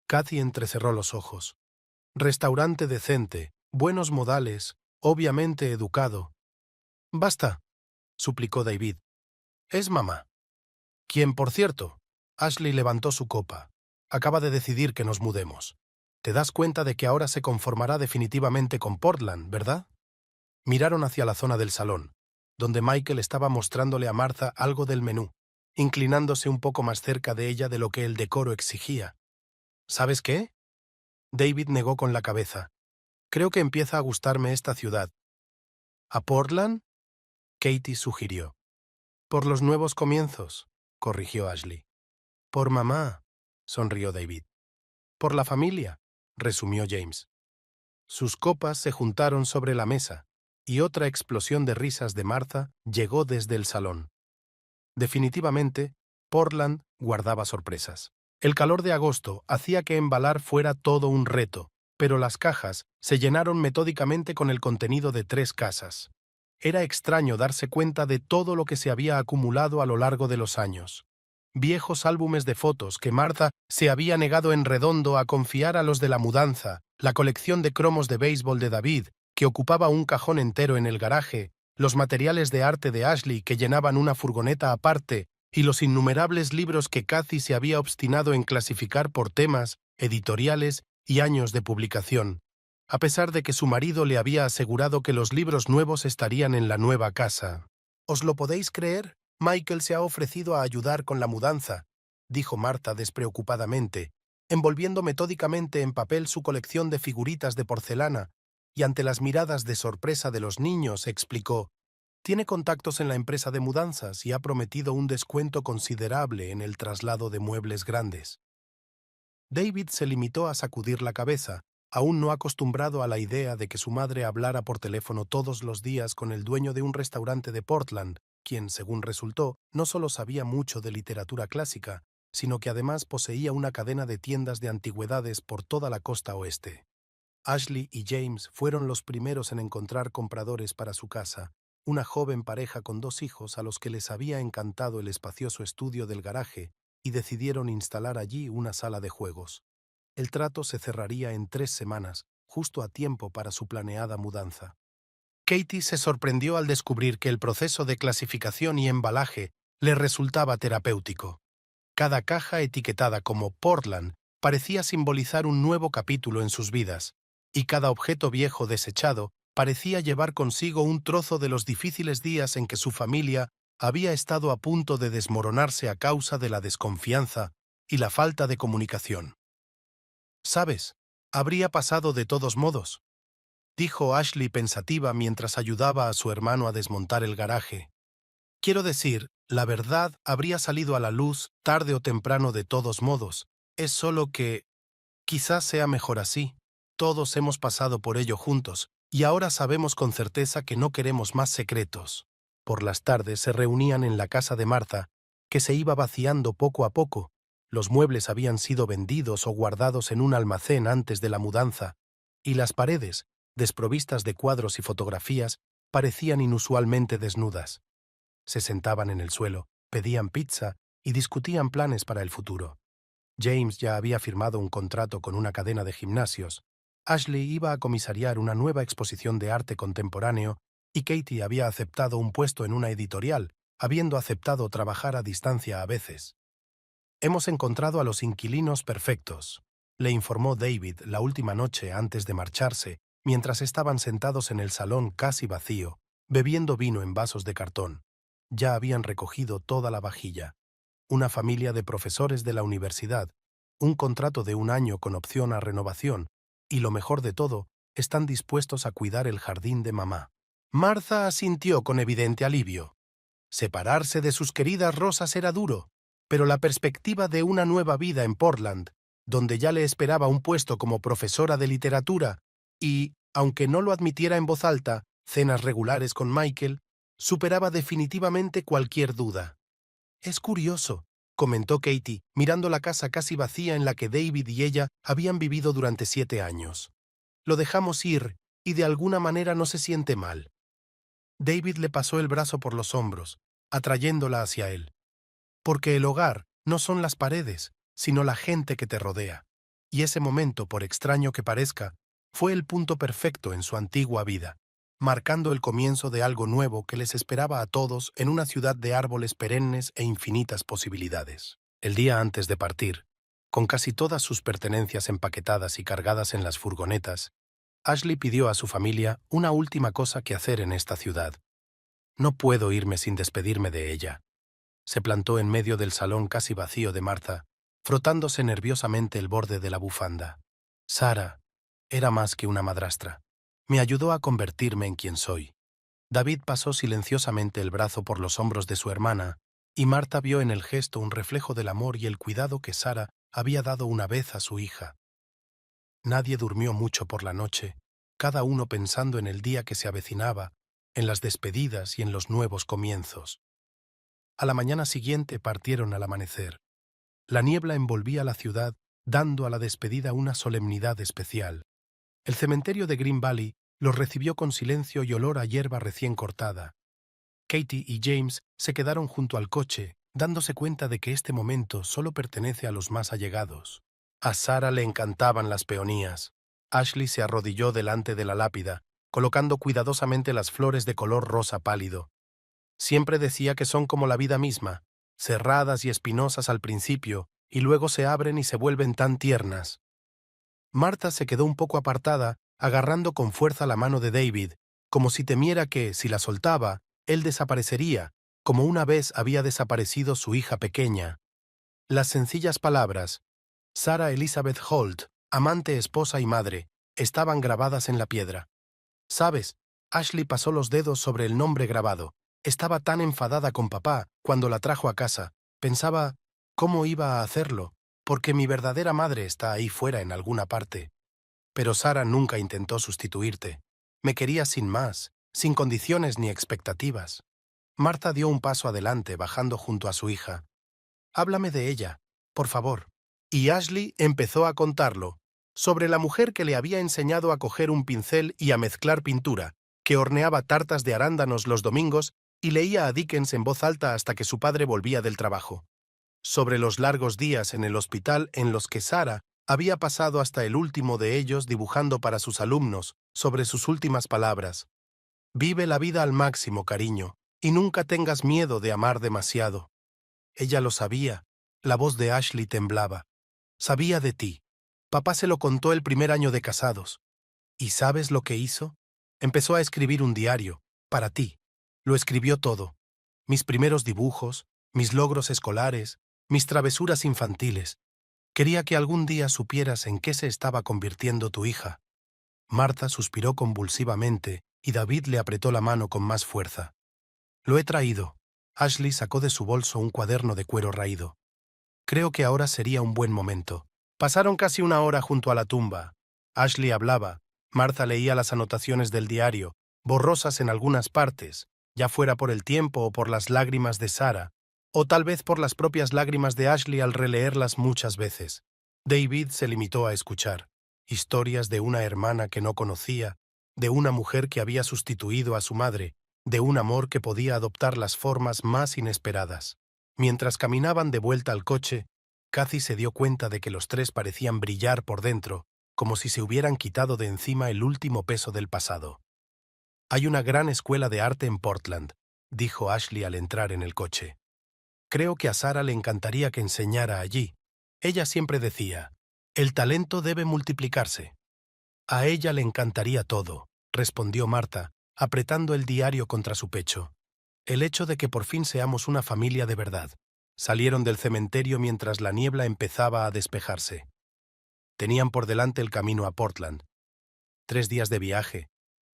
Kathy entrecerró los ojos. Restaurante decente, buenos modales, obviamente educado. Basta, suplicó David. Es mamá. Quien, por cierto, Ashley levantó su copa. Acaba de decidir que nos mudemos. Te das cuenta de que ahora se conformará definitivamente con Portland, ¿verdad? Miraron hacia la zona del salón, donde Michael estaba mostrándole a Martha algo del menú, inclinándose un poco más cerca de ella de lo que el decoro exigía. ¿Sabes qué? David negó con la cabeza. Creo que empieza a gustarme esta ciudad. ¿A Portland? Katie sugirió. Por los nuevos comienzos, corrigió Ashley. Por mamá, sonrió David. Por la familia, resumió James. Sus copas se juntaron sobre la mesa, y otra explosión de risas de Martha llegó desde el salón. Definitivamente, Portland guardaba sorpresas. El calor de agosto hacía que embalar fuera todo un reto, pero las cajas se llenaron metódicamente con el contenido de 3 casas. Era extraño darse cuenta de todo lo que se había acumulado a lo largo de los años. Viejos álbumes de fotos que Martha se había negado en redondo a confiar a los de la mudanza, la colección de cromos de béisbol de David, que ocupaba un cajón entero en el garaje, los materiales de arte de Ashley que llenaban una furgoneta aparte, y los innumerables libros que Kathy se había obstinado en clasificar por temas, editoriales y años de publicación, a pesar de que su marido le había asegurado que los libros nuevos estarían en la nueva casa. ¿Os lo podéis creer? Michael se ha ofrecido a ayudar con la mudanza, dijo Martha despreocupadamente, envolviendo metódicamente en papel su colección de figuritas de porcelana, y ante las miradas de sorpresa de los niños explicó: tiene contactos en la empresa de mudanzas y ha prometido un descuento considerable en el traslado de muebles grandes. David se limitó a sacudir la cabeza, aún no acostumbrado a la idea de que su madre hablara por teléfono todos los días con el dueño de un restaurante de Portland, quien, según resultó, no solo sabía mucho de literatura clásica, sino que además poseía una cadena de tiendas de antigüedades por toda la costa oeste. Ashley y James fueron los primeros en encontrar compradores para su casa, una joven pareja con 2 hijos a los que les había encantado el espacioso estudio del garaje y decidieron instalar allí una sala de juegos. El trato se cerraría en 3 semanas, justo a tiempo para su planeada mudanza. Katie se sorprendió al descubrir que el proceso de clasificación y embalaje le resultaba terapéutico. Cada caja etiquetada como Portland parecía simbolizar un nuevo capítulo en sus vidas, y cada objeto viejo desechado parecía llevar consigo un trozo de los difíciles días en que su familia había estado a punto de desmoronarse a causa de la desconfianza y la falta de comunicación. ¿Sabes? Habría pasado de todos modos, dijo Ashley pensativa mientras ayudaba a su hermano a desmontar el garaje. Quiero decir, la verdad habría salido a la luz tarde o temprano de todos modos. Es solo que quizás sea mejor así. Todos hemos pasado por ello juntos, y ahora sabemos con certeza que no queremos más secretos. Por las tardes se reunían en la casa de Martha, que se iba vaciando poco a poco. Los muebles habían sido vendidos o guardados en un almacén antes de la mudanza, y las paredes, desprovistas de cuadros y fotografías, parecían inusualmente desnudas. Se sentaban en el suelo, pedían pizza y discutían planes para el futuro. James ya había firmado un contrato con una cadena de gimnasios. Ashley iba a comisariar una nueva exposición de arte contemporáneo y Katie había aceptado un puesto en una editorial, habiendo aceptado trabajar a distancia a veces. Hemos encontrado a los inquilinos perfectos, le informó David la última noche antes de marcharse, mientras estaban sentados en el salón casi vacío, bebiendo vino en vasos de cartón. Ya habían recogido toda la vajilla. Una familia de profesores de la universidad, un contrato de 1 año con opción a renovación, y lo mejor de todo, están dispuestos a cuidar el jardín de mamá. Martha asintió con evidente alivio. Separarse de sus queridas rosas era duro, pero la perspectiva de una nueva vida en Portland, donde ya le esperaba un puesto como profesora de literatura y, aunque no lo admitiera en voz alta, cenas regulares con Michael, superaba definitivamente cualquier duda. Es curioso, comentó Katie, mirando la casa casi vacía en la que David y ella habían vivido durante 7 años. Lo dejamos ir, y de alguna manera no se siente mal. David le pasó el brazo por los hombros, atrayéndola hacia él. Porque el hogar no son las paredes, sino la gente que te rodea. Y ese momento, por extraño que parezca, fue el punto perfecto en su antigua vida, marcando el comienzo de algo nuevo que les esperaba a todos en una ciudad de árboles perennes e infinitas posibilidades. El día antes de partir, con casi todas sus pertenencias empaquetadas y cargadas en las furgonetas, Ashley pidió a su familia una última cosa que hacer en esta ciudad. No puedo irme sin despedirme de ella. Se plantó en medio del salón casi vacío de Martha, frotándose nerviosamente el borde de la bufanda. Sarah era más que una madrastra. Me ayudó a convertirme en quien soy. David pasó silenciosamente el brazo por los hombros de su hermana, y Martha vio en el gesto un reflejo del amor y el cuidado que Sarah había dado una vez a su hija. Nadie durmió mucho por la noche, cada uno pensando en el día que se avecinaba, en las despedidas y en los nuevos comienzos. A la mañana siguiente partieron al amanecer. La niebla envolvía la ciudad, dando a la despedida una solemnidad especial. El cementerio de Green Valley los recibió con silencio y olor a hierba recién cortada. Katie y James se quedaron junto al coche, dándose cuenta de que este momento solo pertenece a los más allegados. A Sarah le encantaban las peonías. Ashley se arrodilló delante de la lápida, colocando cuidadosamente las flores de color rosa pálido. Siempre decía que son como la vida misma, cerradas y espinosas al principio, y luego se abren y se vuelven tan tiernas. Martha se quedó un poco apartada, agarrando con fuerza la mano de David, como si temiera que, si la soltaba, él desaparecería, como una vez había desaparecido su hija pequeña. Las sencillas palabras, Sarah Elizabeth Holt, amante, esposa y madre, estaban grabadas en la piedra. ¿Sabes? Ashley pasó los dedos sobre el nombre grabado. Estaba tan enfadada con papá cuando la trajo a casa. Pensaba, ¿cómo iba a hacerlo? Porque mi verdadera madre está ahí fuera en alguna parte. Pero Sarah nunca intentó sustituirte. Me quería sin más, sin condiciones ni expectativas. Martha dio un paso adelante, bajando junto a su hija. Háblame de ella, por favor. Y Ashley empezó a contarlo, sobre la mujer que le había enseñado a coger un pincel y a mezclar pintura, que horneaba tartas de arándanos los domingos y leía a Dickens en voz alta hasta que su padre volvía del trabajo. Sobre los largos días en el hospital en los que Sarah había pasado hasta el último de ellos dibujando para sus alumnos, sobre sus últimas palabras. Vive la vida al máximo, cariño, y nunca tengas miedo de amar demasiado. Ella lo sabía, la voz de Ashley temblaba. Sabía de ti. Papá se lo contó el primer año de casados. ¿Y sabes lo que hizo? Empezó a escribir un diario, para ti. Lo escribió todo. Mis primeros dibujos, mis logros escolares, mis travesuras infantiles. Quería que algún día supieras en qué se estaba convirtiendo tu hija. Martha suspiró convulsivamente y David le apretó la mano con más fuerza. Lo he traído. Ashley sacó de su bolso un cuaderno de cuero raído. Creo que ahora sería un buen momento. Pasaron casi una hora junto a la tumba. Ashley hablaba. Martha leía las anotaciones del diario, borrosas en algunas partes, ya fuera por el tiempo o por las lágrimas de Sarah, o tal vez por las propias lágrimas de Ashley al releerlas muchas veces. David se limitó a escuchar. Historias de una hermana que no conocía, de una mujer que había sustituido a su madre, de un amor que podía adoptar las formas más inesperadas. Mientras caminaban de vuelta al coche, Cathy se dio cuenta de que los tres parecían brillar por dentro, como si se hubieran quitado de encima el último peso del pasado. Hay una gran escuela de arte en Portland, dijo Ashley al entrar en el coche. Creo que a Sarah le encantaría que enseñara allí. Ella siempre decía, el talento debe multiplicarse. A ella le encantaría todo, respondió Martha, apretando el diario contra su pecho. El hecho de que por fin seamos una familia de verdad. Salieron del cementerio mientras la niebla empezaba a despejarse. Tenían por delante el camino a Portland. 3 días de viaje,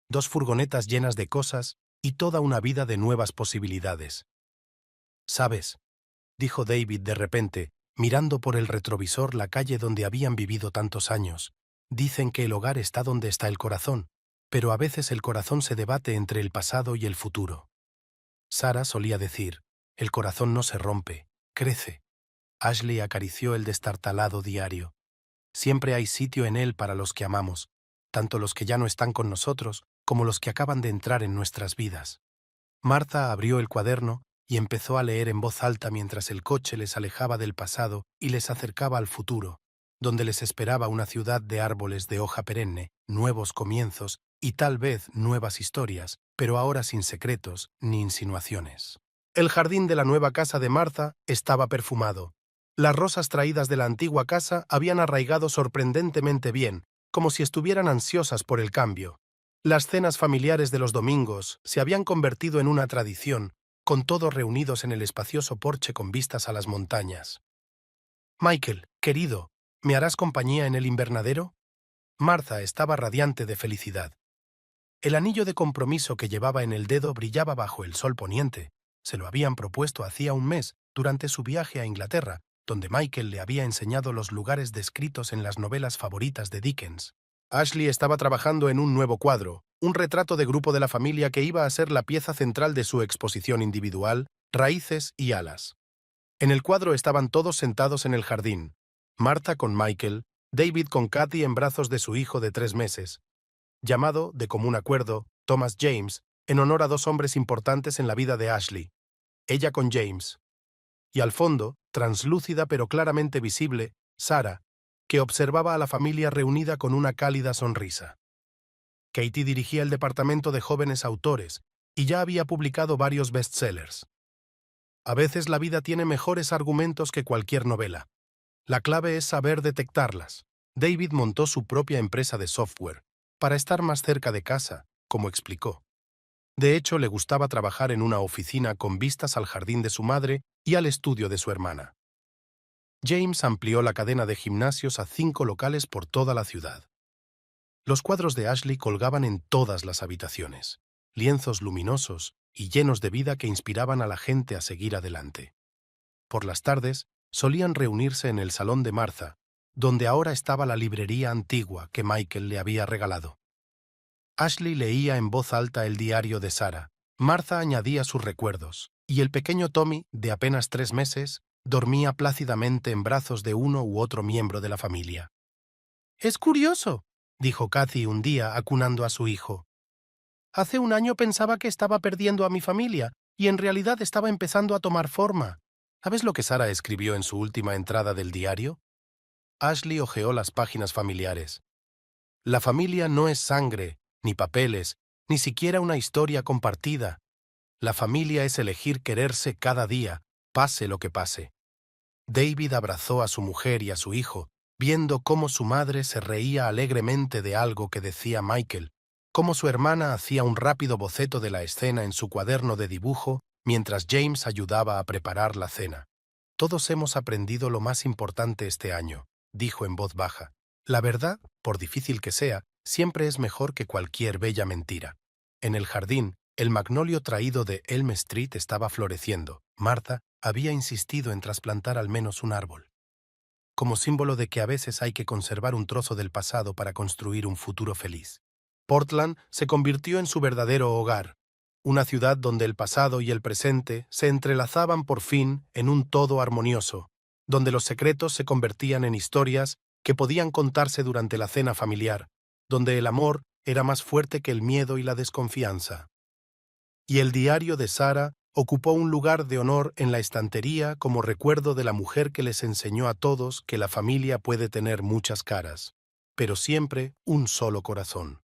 2 furgonetas llenas de cosas y toda una vida de nuevas posibilidades. ¿Sabes?, dijo David de repente, mirando por el retrovisor la calle donde habían vivido tantos años. Dicen que el hogar está donde está el corazón, pero a veces el corazón se debate entre el pasado y el futuro. Sarah solía decir, el corazón no se rompe, crece. Ashley acarició el destartalado diario. Siempre hay sitio en él para los que amamos, tanto los que ya no están con nosotros como los que acaban de entrar en nuestras vidas. Martha abrió el cuaderno y empezó a leer en voz alta mientras el coche les alejaba del pasado y les acercaba al futuro, donde les esperaba una ciudad de árboles de hoja perenne, nuevos comienzos y tal vez nuevas historias, pero ahora sin secretos ni insinuaciones. El jardín de la nueva casa de Martha estaba perfumado. Las rosas traídas de la antigua casa habían arraigado sorprendentemente bien, como si estuvieran ansiosas por el cambio. Las cenas familiares de los domingos se habían convertido en una tradición, con todos reunidos en el espacioso porche con vistas a las montañas. «Michael, querido, ¿me harás compañía en el invernadero?» Martha estaba radiante de felicidad. El anillo de compromiso que llevaba en el dedo brillaba bajo el sol poniente. Se lo habían propuesto hacía un mes, durante su viaje a Inglaterra, donde Michael le había enseñado los lugares descritos en las novelas favoritas de Dickens. Ashley estaba trabajando en un nuevo cuadro, un retrato de grupo de la familia que iba a ser la pieza central de su exposición individual, Raíces y Alas. En el cuadro estaban todos sentados en el jardín, Martha con Michael, David con Kathy en brazos de su hijo de 3 meses, llamado, de común acuerdo, Thomas James, en honor a 2 hombres importantes en la vida de Ashley, ella con James. Y al fondo, translúcida pero claramente visible, Sarah, que observaba a la familia reunida con una cálida sonrisa. Katie dirigía el departamento de jóvenes autores y ya había publicado varios bestsellers. A veces la vida tiene mejores argumentos que cualquier novela. La clave es saber detectarlas. David montó su propia empresa de software, para estar más cerca de casa, como explicó. De hecho, le gustaba trabajar en una oficina con vistas al jardín de su madre y al estudio de su hermana. James amplió la cadena de gimnasios a 5 locales por toda la ciudad. Los cuadros de Ashley colgaban en todas las habitaciones, lienzos luminosos y llenos de vida que inspiraban a la gente a seguir adelante. Por las tardes, solían reunirse en el salón de Martha, donde ahora estaba la librería antigua que Michael le había regalado. Ashley leía en voz alta el diario de Sarah, Martha añadía sus recuerdos, y el pequeño Tommy, de apenas 3 meses, dormía plácidamente en brazos de uno u otro miembro de la familia. «Es curioso», dijo Kathy un día acunando a su hijo. «Hace un año pensaba que estaba perdiendo a mi familia, y en realidad estaba empezando a tomar forma». ¿Sabes lo que Sarah escribió en su última entrada del diario? Ashley hojeó las páginas familiares. La familia no es sangre, ni papeles, ni siquiera una historia compartida. La familia es elegir quererse cada día, pase lo que pase. David abrazó a su mujer y a su hijo, viendo cómo su madre se reía alegremente de algo que decía Michael, cómo su hermana hacía un rápido boceto de la escena en su cuaderno de dibujo mientras James ayudaba a preparar la cena. «Todos hemos aprendido lo más importante este año», dijo en voz baja. «La verdad, por difícil que sea, siempre es mejor que cualquier bella mentira». En el jardín, el magnolio traído de Elm Street estaba floreciendo. Martha había insistido en trasplantar al menos un árbol, como símbolo de que a veces hay que conservar un trozo del pasado para construir un futuro feliz. Portland se convirtió en su verdadero hogar, una ciudad donde el pasado y el presente se entrelazaban por fin en un todo armonioso, donde los secretos se convertían en historias que podían contarse durante la cena familiar, donde el amor era más fuerte que el miedo y la desconfianza. Y el diario de Sarah ocupó un lugar de honor en la estantería como recuerdo de la mujer que les enseñó a todos que la familia puede tener muchas caras, pero siempre un solo corazón.